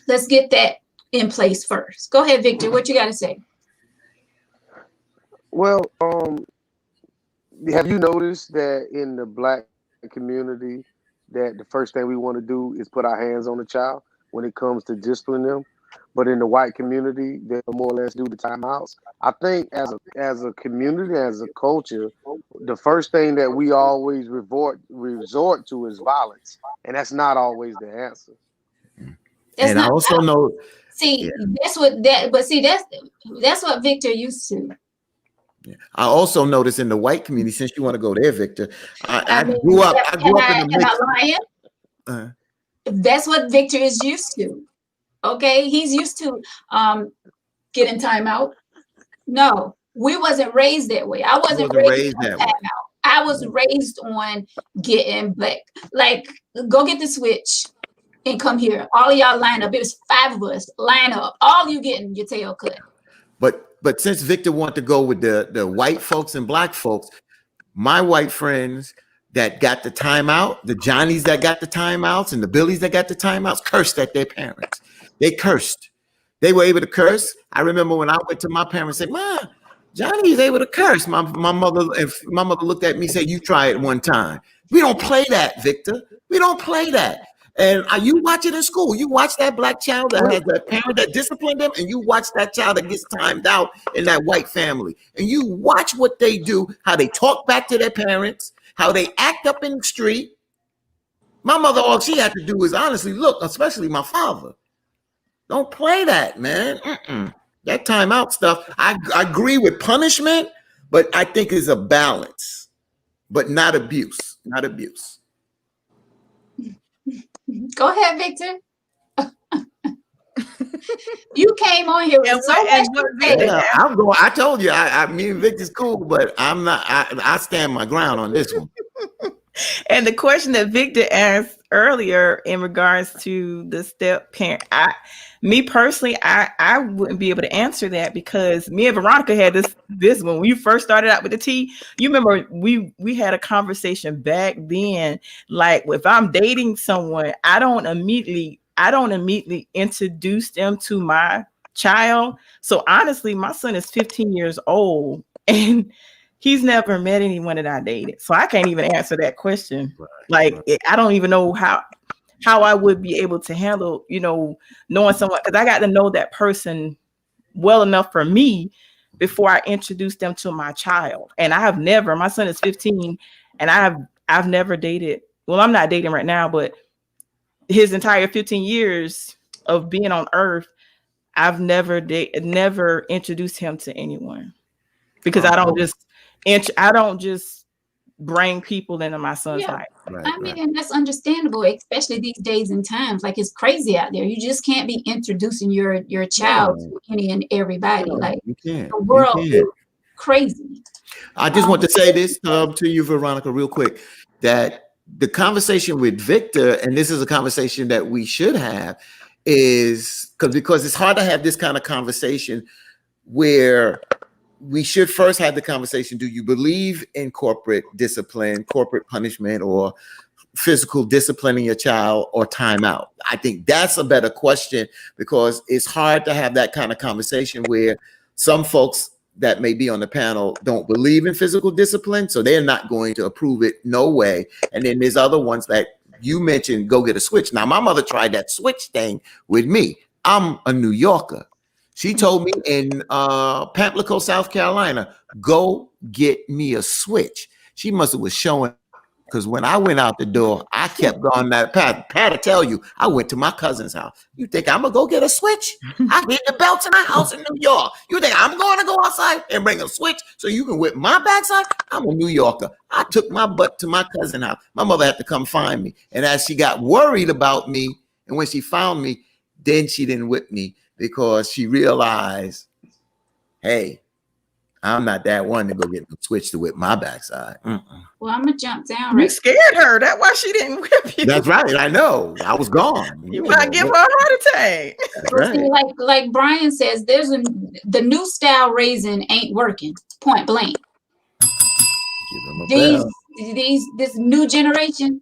S1: Let's get that in place first. Go ahead, Victor. What you got to say?
S5: Well, have you noticed that in the Black community that the first thing we want to do is put our hands on the child when it comes to disciplining them? But in the white community, they'll more or less do the timeouts. I think as a community, as a culture, the first thing that we always resort to is violence, and that's not always the answer.
S2: And I also know.
S1: See, that's what Victor used to.
S2: I also notice in the white community, since you want to go there, Victor, I grew up in the mix.
S1: That's what Victor is used to. Okay, he's used to getting time out. No, we wasn't raised that way. I wasn't raised that way. I was raised on getting back. Like, go get the switch and come here. All of y'all line up. It was 5 of us. Line up. All you getting your tail cut.
S2: But since Victor wanted to go with the white folks and black folks, my white friends that got the timeout, the Johnnies that got the timeouts, and the Billies that got the timeouts, cursed at their parents. They cursed. They were able to curse. I remember when I went to my parents and said, "Ma, Johnny is able to curse." My mother looked at me and said, "You try it one time." We don't play that, Victor. We don't play that. And you watch it in school. You watch that black child that has a parent that disciplined them, and you watch that child that gets timed out in that white family. And you watch what they do, how they talk back to their parents, how they act up in the street. My mother, all she had to do was honestly look, especially my father. Don't play that, man. That timeout stuff. I agree with punishment, but I think it's a balance, but not abuse. Not abuse.
S1: Go ahead, Victor. You came on here with so much.
S2: I told you, me and Victor's cool, but I'm not. I stand my ground on this one.
S3: And the question that Victor asked earlier in regards to the step parent, me personally, I wouldn't be able to answer that, because me and Veronica had this when we first started out with the T. You remember we had a conversation back then. Like, if I'm dating someone, I don't immediately introduce them to my child. So honestly, my son is 15 years old and he's never met anyone that I dated. So I can't even answer that question. I don't even know how I would be able to handle, knowing someone, because I got to know that person well enough for me before I introduce them to my child. And my son is 15, and I've never dated well, I'm not dating right now, but his entire 15 years of being on earth, I've never introduced him to anyone, because I don't just bring people into my son's
S1: Yeah.
S3: life.
S2: Right,
S1: I mean, and that's understandable, especially these days and times. Like, it's crazy out there. You just can't be introducing your child
S2: No.
S1: to any and everybody.
S2: No,
S1: Like,
S2: you can't.
S1: the world
S2: You
S1: is
S2: can't.
S1: crazy.
S2: I just want to say this to you, Veronica, real quick, that the conversation with Victor, and this is a conversation that we should have, is because it's hard to have this kind of conversation where we should first have the conversation. Do you believe in corporate discipline, corporate punishment, or physical disciplining your child, or timeout? I think that's a better question, because it's hard to have that kind of conversation where some folks that may be on the panel don't believe in physical discipline, so they're not going to approve it, no way. And then there's other ones that you mentioned, go get a switch. Now, my mother tried that switch thing with me. I'm a New Yorker. She told me in Pamplico, South Carolina, go get me a switch. She must have was showing, because when I went out the door, I kept going that path. Pat to tell you, I went to my cousin's house. You think I'm gonna go get a switch? I hid the belt in my house in New York. You think I'm going to go outside and bring a switch so you can whip my backside? I'm a New Yorker. I took my butt to my cousin's house. My mother had to come find me. And as she got worried about me, and when she found me, then she didn't whip me, because she realized, hey, I'm not that one to go get the switch to whip my backside.
S1: Well, I'm gonna jump down
S3: You
S1: right.
S3: scared her. That's why she didn't whip you.
S2: That's right. I know. I was gone.
S3: You might give her a heart attack.
S2: That's
S1: Well, see,
S2: right.
S1: like Brian says, the new style raising ain't working. Point blank.
S2: Give him a bell.
S1: This new generation,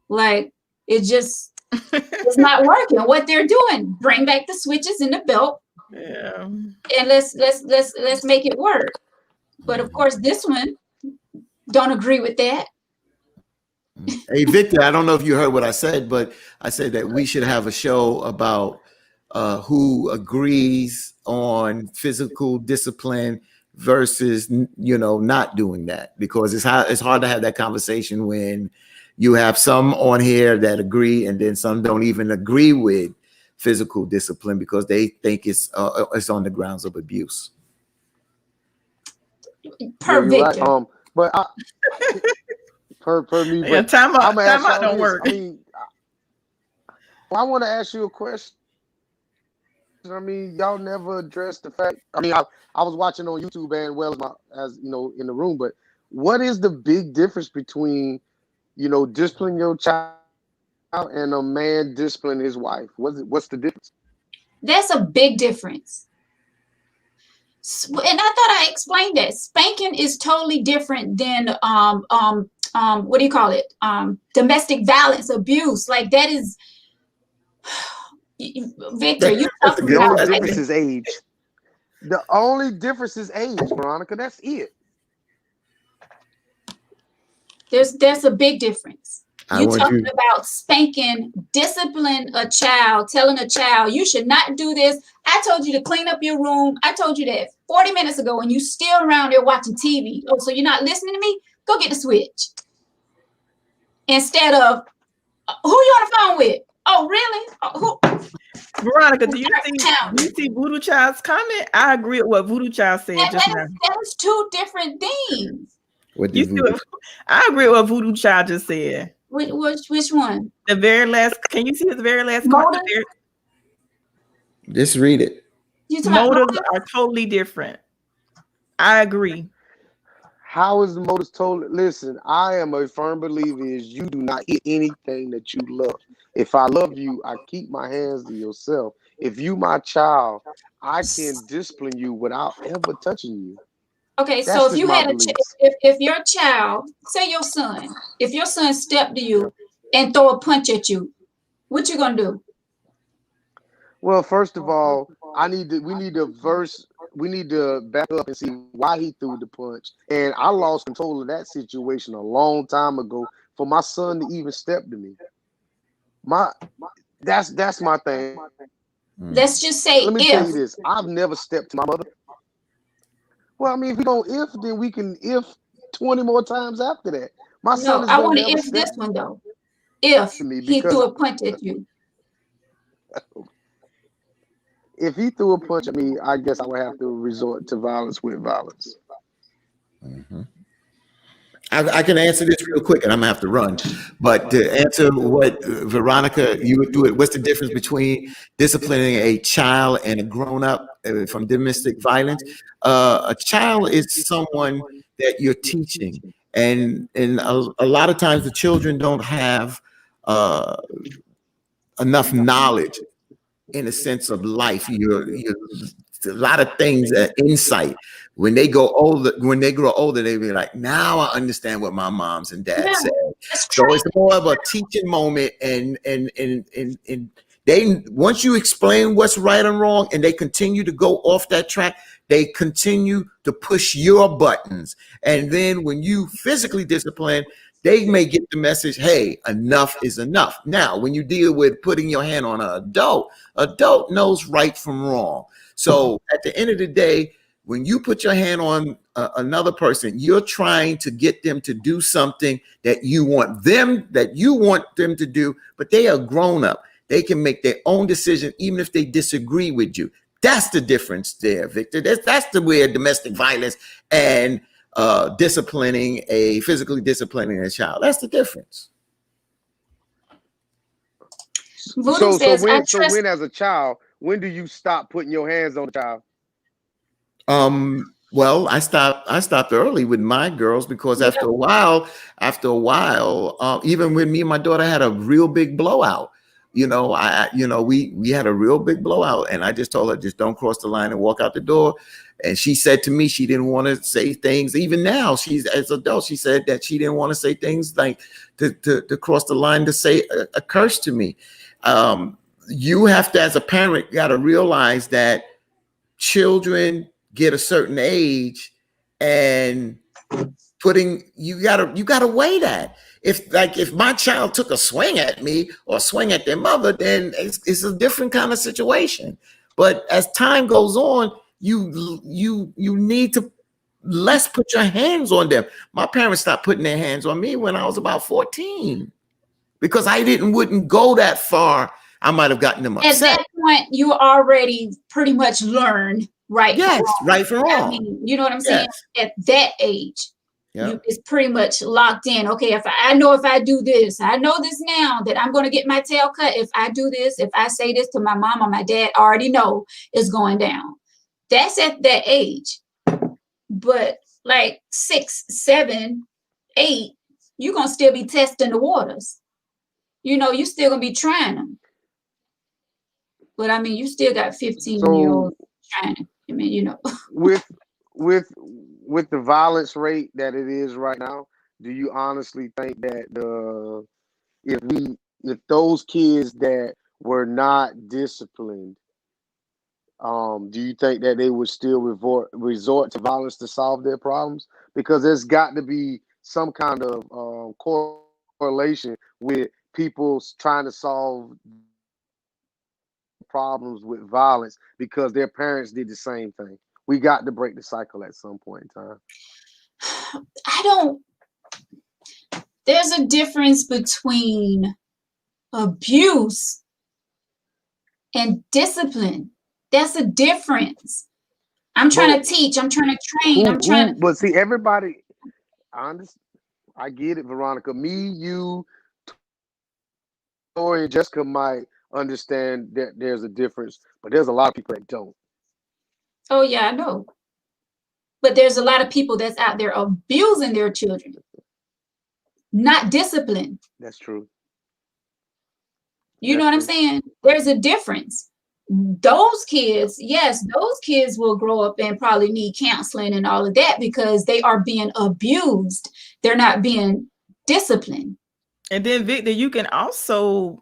S1: like, it's not working. What they're doing, bring back the switches and the belt,
S3: Yeah.
S1: and let's make it work. But of course, this one don't agree with that.
S2: Hey, Victor, I don't know if you heard what I said, but I said that we should have a show about who agrees on physical discipline versus, not doing that, because it's hard to have that conversation when you have some on here that agree, and then some don't even agree with physical discipline because they think it's on the grounds of abuse.
S1: Per
S5: Yeah, you're right.
S1: Victor.
S5: But per me,
S3: Yeah,
S5: but
S3: time
S5: I'ma ask
S3: out
S5: y'all
S3: don't
S5: this.
S3: work.
S5: I mean, I want to ask you a question. I mean, y'all never addressed the fact. I mean, I was watching on YouTube and as in the room. But what is the big difference between disciplining your child and a man disciplining his wife? What's the difference?
S1: That's a big difference. And I thought I explained that. Spanking is totally different than what do you call it? Domestic violence, abuse. Like, that is, Victor, you talking
S5: The
S1: about
S5: only difference is age. The only difference is age, Veronica. That's it.
S1: there's a big difference.
S2: I
S1: You
S2: want
S1: talking
S2: you-
S1: about spanking, discipline a child, telling a child you should not do this. I told you to clean up your room. I told you that 40 minutes ago, and you still around there watching TV. Oh, so you're not listening to me? Go get the switch. Instead of, who you on the phone with? Oh, really? Oh, who?
S3: Veronica, do you see Voodoo Child's comment? I agree with what Voodoo Child said just now.
S1: That is two different things.
S2: What
S3: You
S2: did
S3: see
S2: Voodoo-
S3: what, I agree with what Voodoo Child just said.
S1: Which one?
S3: The very last, can you see his very last comment?
S1: Motives?
S2: Just read it.
S1: You talking about
S3: Motives are totally different. I agree.
S5: How is the motives told? Listen, I am a firm believer is you do not hit anything that you love. If I love you, I keep my hands to yourself. If you my child, I can discipline you without ever touching you.
S1: Okay,
S5: That's
S1: so if
S5: just
S1: you
S5: my
S1: had
S5: beliefs.
S1: if your child, say your son, if your son stepped to you and throw a punch at you, what you gonna do?
S5: Well, first of all, we need to back up and see why he threw the punch. And I lost control of that situation a long time ago for my son to even step to me. That's my thing.
S1: Let's just say
S5: Let me tell you
S1: if.
S5: this. I've never stepped to my mother. Well, I mean, if we don't if, then we can if 20 more times after that. My son
S1: No,
S5: is
S1: I
S5: gonna
S1: want to
S5: never
S1: answer this
S5: step
S1: one though. If
S5: to me
S1: he
S5: because
S1: threw a punch at you,
S5: if he threw a punch at me, I guess I would have to resort to violence with violence.
S2: Mhm. I can answer this real quick, and I'm gonna have to run. But to answer what Veronica, you would do it. What's the difference between disciplining a child and a grown-up from domestic violence? A child is someone that you're teaching, and a lot of times the children don't have uh, enough knowledge in a sense of life. You're a lot of things, insight. When they grow older, they be like, now I understand what my moms and
S1: yeah,
S2: dads said.
S1: that's
S2: So
S1: true.
S2: it's more of a teaching moment, and they once you explain what's right and wrong, and they continue to go off that track, they continue to push your buttons. And then when you physically discipline, they may get the message, hey, enough is enough. Now, when you deal with putting your hand on an adult knows right from wrong. So at the end of the day, when you put your hand on another person, you're trying to get them to do something that you want them to do, but they are grown up. They can make their own decision, even if they disagree with you. That's the difference there, Victor. That's the way domestic violence and physically disciplining a child. That's the difference.
S1: Voodoo says, I
S5: So
S1: trust.
S5: when as a child, when do you stop putting your hands on the child?
S2: Well, I stopped early with my girls because
S1: Yeah,
S2: after a while, even when me and my daughter had a real big blowout, we had a real big blowout, and I just told her, just don't cross the line and walk out the door. And she said to me she didn't want to say things. Even now, she's as an adult, she said that she didn't want to say things like to cross the line to say a curse to me. You have to, as a parent, got to realize that children get a certain age, and you gotta weigh that. If my child took a swing at me or swing at their mother, then it's a different kind of situation. But as time goes on, you need to less put your hands on them. My parents stopped putting their hands on me when I was about 14 because I wouldn't go that far. I might have gotten them
S1: at
S2: upset.
S1: that point, you already pretty much learned right from
S2: Yes,
S1: wrong.
S2: right from
S1: I
S2: wrong.
S1: mean, you know what I'm saying?
S2: Yes.
S1: At that age,
S2: Yeah.
S1: it's pretty much locked in. Okay, I know if I do this, I know this now that I'm going to get my tail cut. If I do this, if I say this to my mom or my dad, I already know it's going down. That's at that age. But like 6, 7, 8, you're going to still be testing the waters. You still going to be trying them. But I mean, you still got 15-year-olds
S5: So
S1: trying to, I mean,
S5: with with with the violence rate that it is right now, do you honestly think that if those kids that were not disciplined, do you think that they would still resort to violence to solve their problems? Because there's got to be some kind of correlation with people trying to solve problems with violence because their parents did the same thing. We got to break the cycle at some point in time.
S1: There's a difference between abuse and discipline. That's a difference. I'm trying
S5: But
S1: to teach, I'm trying to train,
S5: but see, everybody, I understand, I get it, Veronica. Me, you, Tori, and Jessica might understand that there's a difference, but there's a lot of people that don't.
S1: Oh yeah, I know. But there's a lot of people that's out there abusing their children, not disciplined.
S5: That's true.
S1: You know
S5: That's
S1: what I'm
S5: true.
S1: saying? There's a difference. Those kids, yes, those kids will grow up and probably need counseling and all of that because they are being abused. They're not being disciplined.
S3: And then Victor, you can still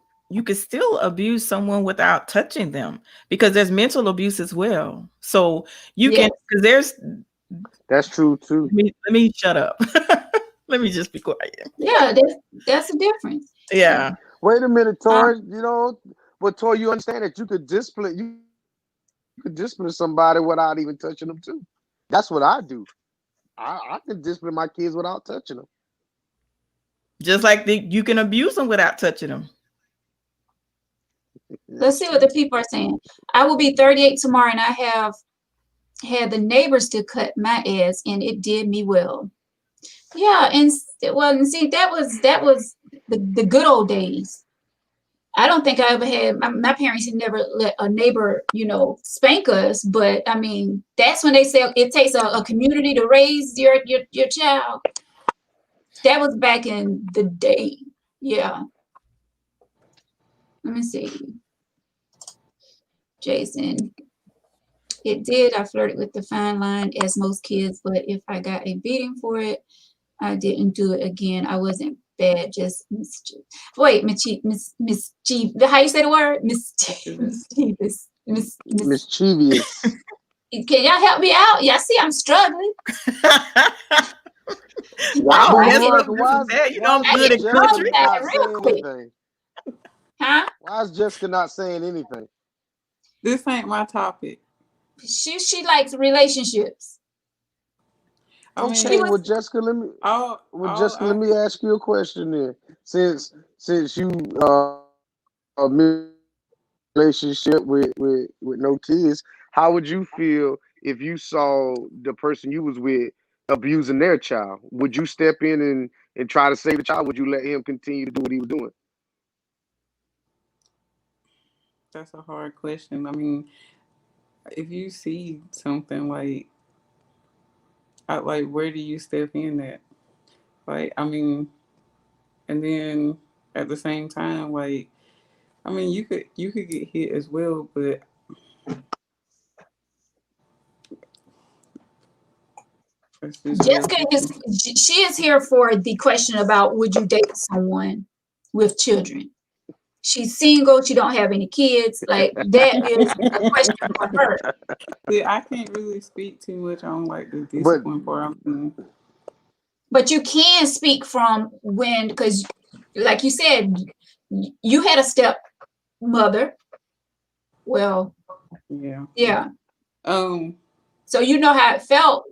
S3: abuse someone without touching them because there's mental abuse as well. So you
S1: Yes.
S3: can, because
S5: That's true too.
S3: let me shut up. Let me just be quiet.
S1: Yeah, that's a difference.
S3: Yeah.
S5: Wait a minute, Tori. But Tori, you understand that you could discipline somebody without even touching them too. That's what I do. I can discipline my kids without touching them.
S3: Just like you can abuse them without touching them.
S1: Let's see what the people are saying. I will be 38 tomorrow, and I have had the neighbors to cut my ass, and it did me well. Yeah, and see, that was the good old days. I don't think I ever had, my parents had never let a neighbor, spank us. But I mean, that's when they say it takes a community to raise your child. That was back in the day. Yeah. Let me see. Jason, it did. I flirted with the fine line as most kids, but if I got a beating for it, I didn't do it again. I wasn't bad, just mischievous. Wait, mischievous. How you say the word? Mischievous.
S5: Mischievous.
S1: Can y'all help me out? Y'all see I'm struggling.
S3: Wow,
S5: Why
S3: that's
S5: is-
S3: what-
S5: why is-
S3: you know I'm
S5: why is
S3: good at
S5: Jessica
S3: country.
S5: not
S1: Real
S5: saying
S1: quick.
S5: anything?
S1: Huh?
S5: Why is Jessica not saying anything?
S4: This ain't my topic.
S1: She likes relationships.
S4: I mean,
S1: She
S5: Okay,
S1: was-
S5: well, Jessica, let me ask you a question then. Since you a relationship with no kids, how would you feel if you saw the person you was with abusing their child? Would you step in and try to save the child? Would you let him continue to do what he was doing?
S4: that's a hard question. I mean, if you see something like where do you step in at? Like, I mean, and then at the same time, like, I mean, you could get hit as well, but it's just
S1: Jessica she is here for the question about would you date someone with children? She's single. She don't have any kids. Like that is a question for her.
S4: See, I can't really speak too much on like the discipline part. I mean,
S1: But you can speak from when, because like you said, you had a stepmother. Well,
S4: yeah.
S1: So you know how it felt,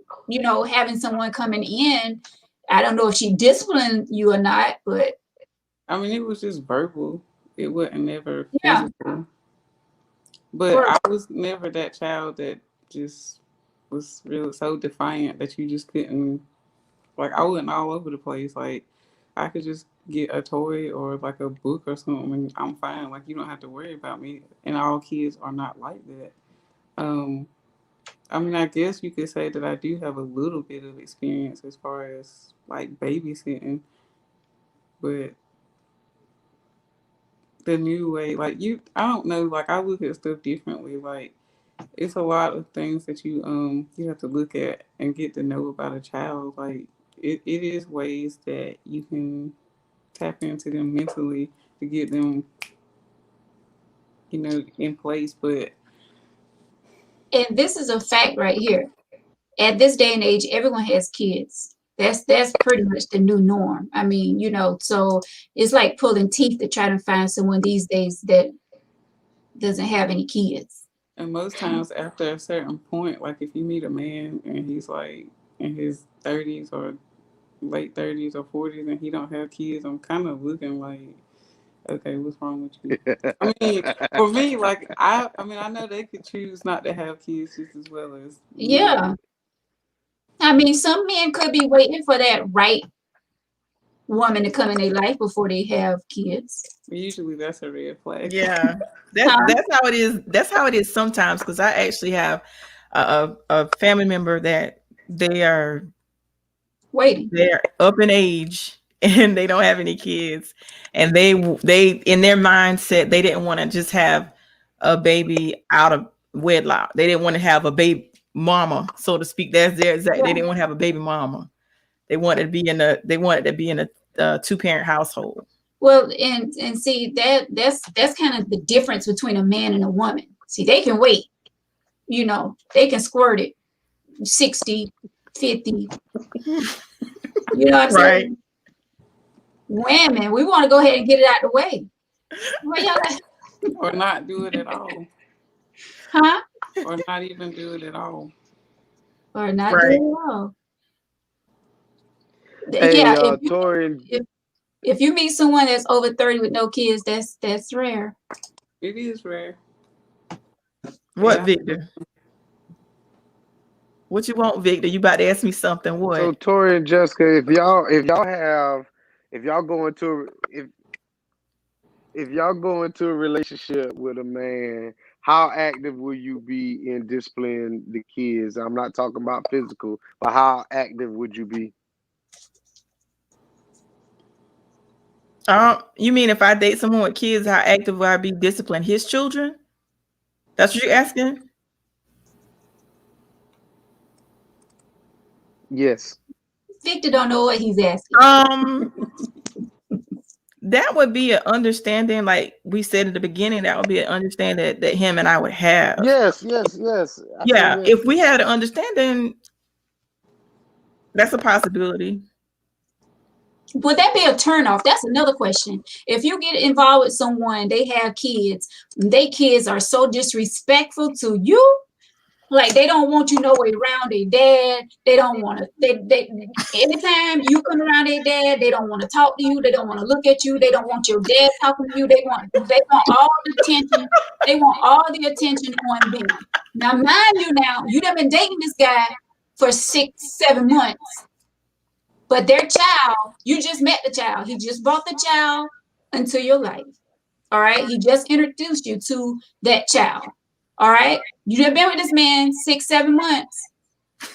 S1: having someone coming in. I don't know if she disciplined you or not, but
S4: I mean, it was just verbal. It wasn't never
S1: Yeah.
S4: physical. But I was never that child that just was real so defiant that you just couldn't. Like, I wasn't all over the place. Like, I could just get a toy or like a book or something, and I'm fine. Like, you don't have to worry about me. And all kids are not like that. I mean, I guess you could say that I do have a little bit of experience as far as like babysitting, but the new way, like I don't know, like I look at stuff differently. Like, it's a lot of things that you have to look at and get to know about a child. Like, it is ways that you can tap into them mentally to get them, in place. But
S1: and this is a fact right here. At this day and age, everyone has kids. That's pretty much the new norm. I mean, so it's like pulling teeth to try to find someone these days that doesn't have any kids.
S4: and most times after a certain point, like if you meet a man and he's like in his 30s or late 30s or 40s and he don't have kids, I'm kind of looking like, okay, what's wrong with you? I mean, for me, like I mean, I know they could choose not to have kids just as well as me.
S1: Yeah. I mean, some men could be waiting for that right woman to come in their life before they have kids.
S4: Usually that's a red flag.
S3: Yeah, that's how it is. That's how it is sometimes. Because I actually have a family member that they're up in age and they don't have any kids, and they in their mindset they didn't want to just have a baby out of wedlock. They didn't want to have a baby mama, so to speak. That's their exact. They didn't want to have a baby mama. They wanted to be in a 2-parent household.
S1: Well, and see that's kind of the difference between a man and a woman. See, they can wait. They can squirt it 60, 50. You know what I'm saying? Women, we want to go ahead and get it out the way.
S4: Or not do it at all.
S1: Huh?
S4: Or not even do it at all.
S1: Or not do it at all.
S5: Hey,
S1: Yeah.
S5: Tori,
S1: If you meet someone that's over 30 with no kids, that's rare.
S4: It is rare.
S3: What,
S4: Yeah.
S3: Victor? What you want, Victor? You about to ask me something? What?
S5: So Tori and Jessica, if y'all go into a relationship with a man, how active will you be in disciplining the kids? I'm not talking about physical, but how active would you be?
S3: You mean if I date someone with kids, how active will I be disciplining his children? That's what you're asking?
S5: Yes.
S1: Victor don't know what he's asking.
S3: That would be an understanding, like we said at the beginning, that would be an understanding that him and I would have.
S5: Yes.
S3: Yeah, if we had an understanding, that's a possibility.
S1: Would that be a turnoff? That's another question. If you get involved with someone, they have kids, they kids are so disrespectful to you, like they don't want you no way around their dad. They don't want to. They anytime you come around their dad, they don't want to talk to you. They don't want to look at you. They don't want your dad talking to you. They want all the attention. They want all the attention on them. Now, mind you, you done been dating this guy for 6-7 months. But their child, you just met the child. He just brought the child into your life. All right. He just introduced you to that child. All right. You have been with this man 6-7 months.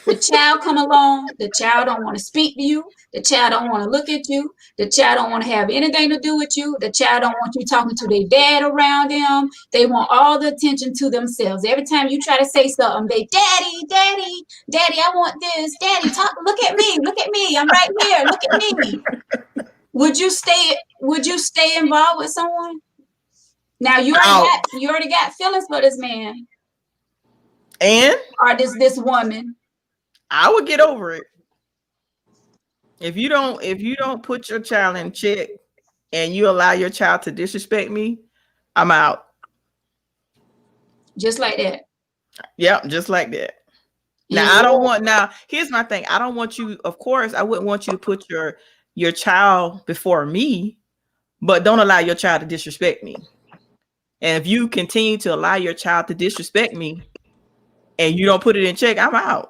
S1: The child come along. The child don't want to speak to you. The child don't want to look at you. The child don't want to have anything to do with you. The child don't want you talking to their dad around them. They want all the attention to themselves. Every time you try to say something, they, daddy, I want this. Daddy, look at me. I'm right here. Look at me. Would you stay involved with someone? Now you already got feelings for this man.
S3: And
S1: or this woman.
S3: I would get over it. If you don't put your child in check and you allow your child to disrespect me, I'm out.
S1: Just like that.
S3: Yep, just like that. Now, here's my thing. I don't want you, of course, I wouldn't want you to put your child before me, but don't allow your child to disrespect me. And if you continue to allow your child to disrespect me and you don't put it in check, I'm out.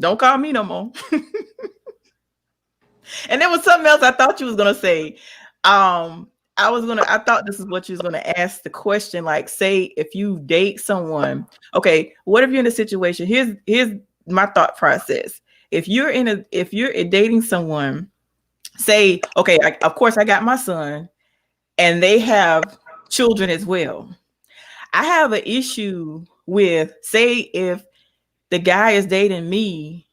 S3: Don't call me no more. And there was something else I thought you was gonna say. I thought this is what you was gonna ask the question. Like, say if you date someone, okay, what if you're in a situation? Here's my thought process. If you're dating someone, say, okay, of course I got my son, and they have children as well. I have an issue with, say, if the guy is dating me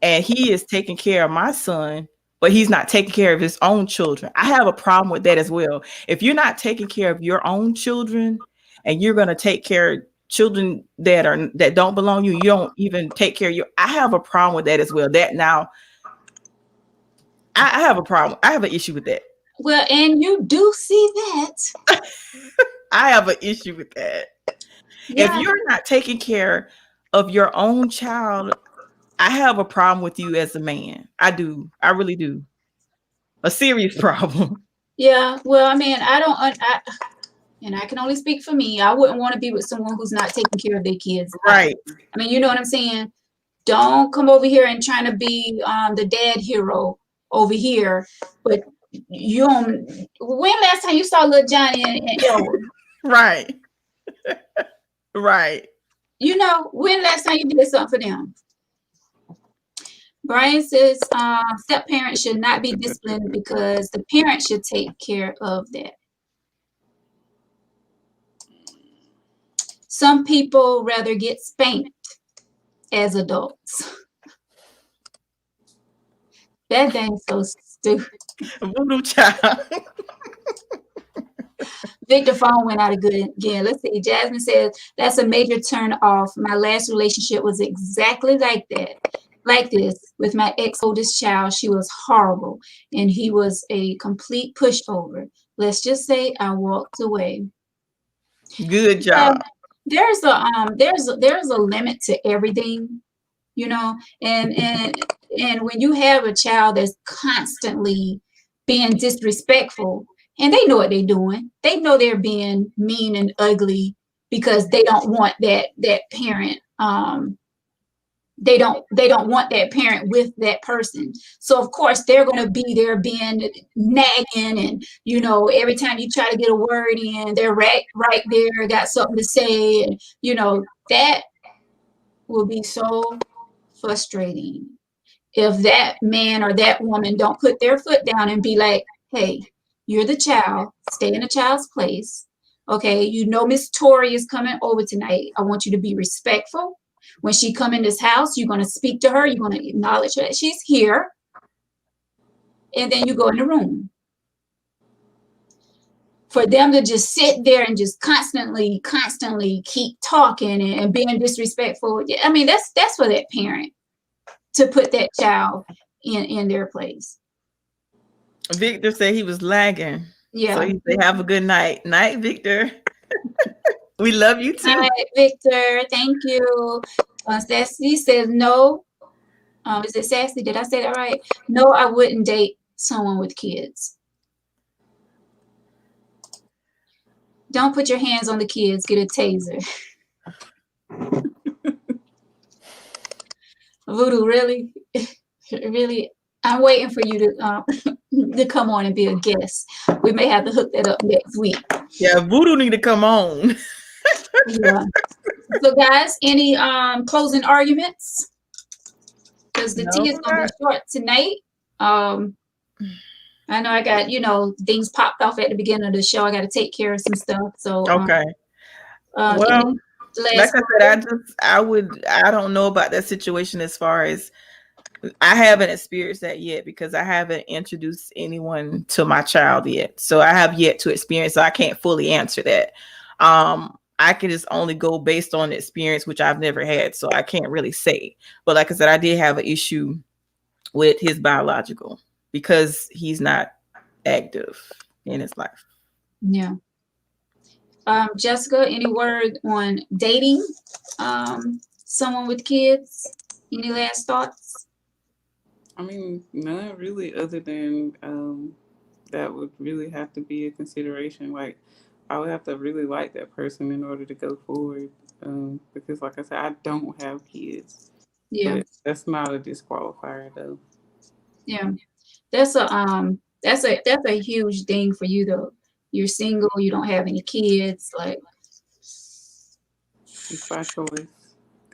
S3: and he is taking care of my son, but he's not taking care of his own children. I have a problem with that as well. If you're not taking care of your own children and you're going to take care of children that don't belong to you, you don't even take care of I have a problem with that as well. I have a problem. I have an issue with that.
S1: Well, and you do see that.
S3: I have an issue with that. Yeah. If you're not taking care of your own child, I have a problem with you as a man. I do. I really do. A serious problem.
S1: Yeah. Well, I mean, and I can only speak for me. I wouldn't want to be with someone who's not taking care of their kids.
S3: Right.
S1: I mean, you know what I'm saying? Don't come over here and trying to be the dad hero over here. But when last time you saw little Johnny and Elwood?
S3: Right. Right.
S1: You know, when last time you did something for them? Brian says step parents should not be disciplined because the parent should take care of that. Some people rather get spanked as adults. That thing's so stupid.
S3: Voodoo child.
S1: Victor phone went out again. Let's see. Jasmine says that's a major turn off. My last relationship was exactly like that. Like this with my ex-oldest child. She was horrible and he was a complete pushover. Let's just say I walked away.
S3: Good job.
S1: There's a limit to everything. you know, and when you have a child that's constantly being disrespectful, and they know what they're doing, they know they're being mean and ugly because they don't want that parent. They don't want that parent with that person. So of course they're going to be there being nagging, and you know, every time you try to get a word in, they're right there, got something to say, and you know, that will be so frustrating if that man or that woman don't put their foot down and be like, hey, you're the child, stay in the child's place. Okay, you know Miss Tori is coming over tonight. I want you to be respectful. When she come in this house, you're going to speak to her. You're going to acknowledge her that she's here. And then you go in the room. For them to just sit there and just constantly keep talking and being disrespectful. I mean, that's for that parent to put that child in their place.
S3: Victor said he was lagging.
S1: Yeah.
S3: So he said, have a good night. Night, Victor. We love you too.
S1: Hi, Victor. Thank you. Sassy says no. Is it Sassy? Did I say that right? No, I wouldn't date someone with kids. Don't put your hands on the kids. Get a taser. Voodoo, really? Really? I'm waiting for you to come on and be a guest. We may have to hook that up next week.
S3: Yeah, Voodoo need to come on.
S1: Yeah. So guys, any closing arguments? Because the tea is gonna be short tonight. I know I got, you know, things popped off at the beginning of the show. I got to take care of some stuff. So
S3: okay. Well, like I said, I don't know about that situation as far as I haven't experienced that yet because I haven't introduced anyone to my child yet. So I have yet to experience. So I can't fully answer that. I can just only go based on experience, which I've never had. So I can't really say. But like I said, I did have an issue with his biological because he's not active in his life.
S1: Yeah. Jessica, any word on dating someone with kids? Any last thoughts?
S4: I mean, none really, other than that would really have to be a consideration. Like, I would have to really like that person in order to go forward. Because, like I said, I don't have kids.
S1: Yeah,
S4: but that's not a disqualifier, though.
S1: Yeah, that's a huge thing for you though. You're single, you don't have any kids, like
S4: It's by choice.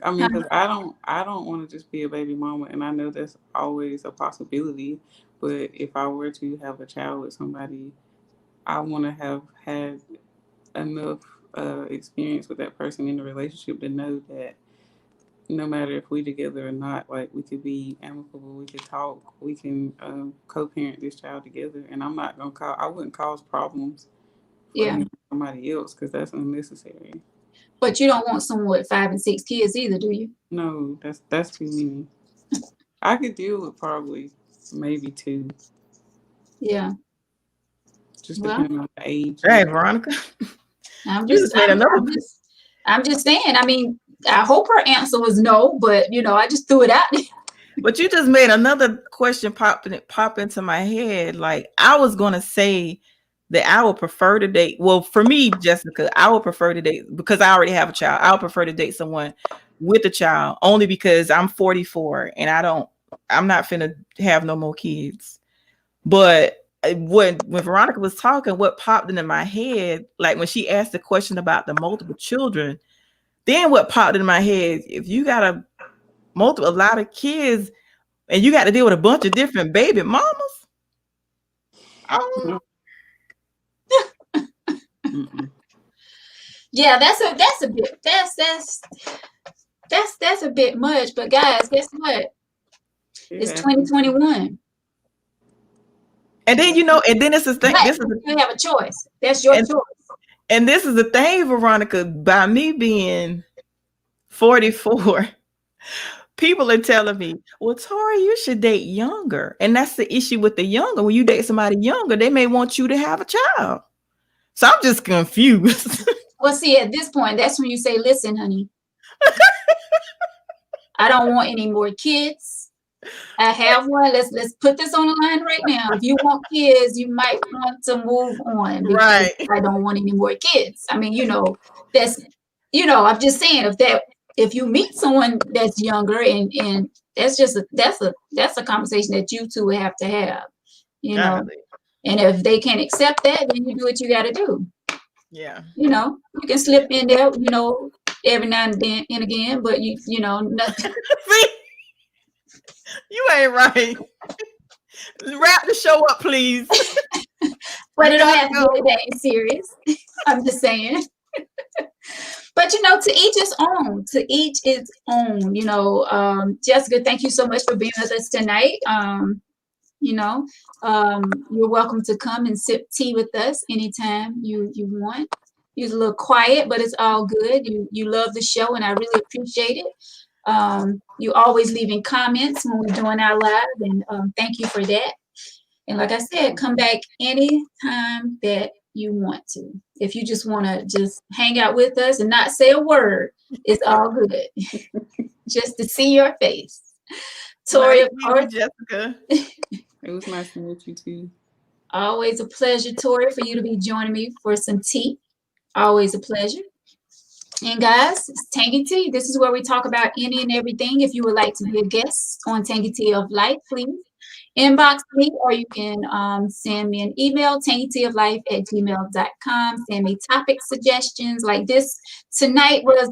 S4: I mean, because I don't want to just be a baby mama, and I know that's always a possibility. But if I were to have a child with somebody, I want to have had enough experience with that person in the relationship to know that no matter if we together or not, like we could be amicable, we could talk, we can co-parent this child together, and I wouldn't cause problems for somebody else because that's unnecessary.
S1: But you don't want someone with 5 and 6 kids either, do you?
S4: No, that's too many. I could deal with probably maybe 2.
S1: Yeah.
S4: Just depending on the age.
S3: Hey, Veronica.
S1: I'm just saying. I mean, I hope her answer was no, but you know, I just threw it out there.
S3: But you just made another question pop into my head. Like I was gonna say that I would prefer to date. Well, for me, Jessica, I would prefer to date because I already have a child. I would prefer to date someone with a child only because I'm 44 and I'm not finna have no more kids. But when Veronica was talking, what popped into my head, like when she asked the question about the multiple children, then what popped into my head, if you got a lot of kids and you got to deal with a bunch of different baby mamas,
S1: yeah, that's a bit much. But guys, guess what? It's 2021.
S3: And then it's the thing.
S1: You have a choice. That's your choice.
S3: And this is the thing, Veronica. By me being 44, people are telling me, "Well, Tori, you should date younger." And that's the issue with the younger. When you date somebody younger, they may want you to have a child. So I'm just confused.
S1: Well, see, at this point, that's when you say, "Listen, honey, I don't want any more kids. I have one. Let's put this on the line right now. If you want kids, you might want to move on because
S3: Right.
S1: I don't want any more kids. I mean, that's, I'm just saying if you meet someone that's younger and that's a conversation that you two would have to have,
S3: Golly.
S1: and if they can't accept that, then you do what you got to do.
S3: Yeah.
S1: You can slip in there, every now and then and again, but nothing.
S3: See? You ain't right. Wrap the show up, please.
S1: But it don't have to be that serious. I'm just saying. But to each his own. To each its own. Jessica, thank you so much for being with us tonight. You're welcome to come and sip tea with us anytime you want. You're a little quiet, but it's all good. You love the show, and I really appreciate it. You always leaving comments when we're doing our live, and thank you for that. And like I said, come back anytime that you want to. If you just want to just hang out with us and not say a word, it's all good. Just to see your face. Tori, of course.
S3: Jessica.
S4: It was nice to meet you too.
S1: Always a pleasure, Tori, for you to be joining me for some tea. Always a pleasure. And guys, it's Tangy Tea. This is where we talk about any and everything. If you would like to be a guest on Tangy Tea of Life, please inbox me, or you can send me an email, tangyteaoflife@gmail.com. Send me topic suggestions like this. Tonight was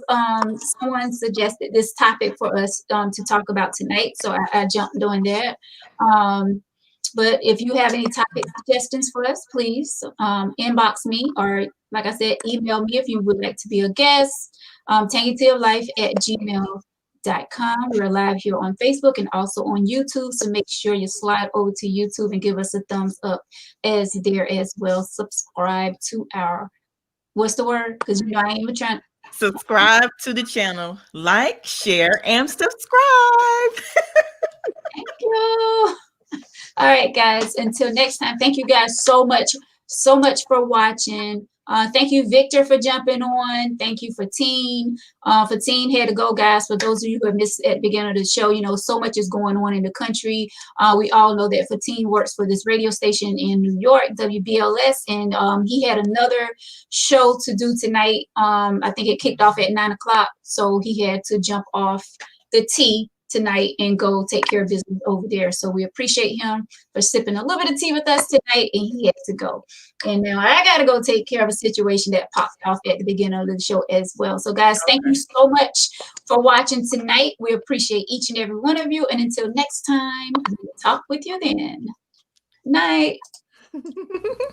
S1: someone suggested this topic for us to talk about tonight, so I jumped on that. But if you have any topic suggestions for us, please inbox me, or like I said, email me if you would like to be a guest. tangyteaoflife@gmail.com. We're live here on Facebook and also on YouTube, so make sure you slide over to YouTube and give us a thumbs up as there as well. Subscribe to our, what's the word? Because I ain't even trying.
S3: Subscribe to the channel, like, share, and subscribe.
S1: Thank you. All right, guys. Until next time, thank you guys so much for watching. Thank you, Victor, for jumping on. Thank you for Teen. For Teen had to go, guys. For those of you who have missed at the beginning of the show, so much is going on in the country. We all know that Fateen works for this radio station in New York, WBLS, and he had another show to do tonight. I think it kicked off at 9 o'clock, so he had to jump off the tea tonight and go take care of business over there. So we appreciate him for sipping a little bit of tea with us tonight, and he had to go. And now I got to go take care of a situation that popped off at the beginning of the show as well. So guys, thank you so much for watching tonight. We appreciate each and every one of you. And until next time, we'll talk with you then. Night.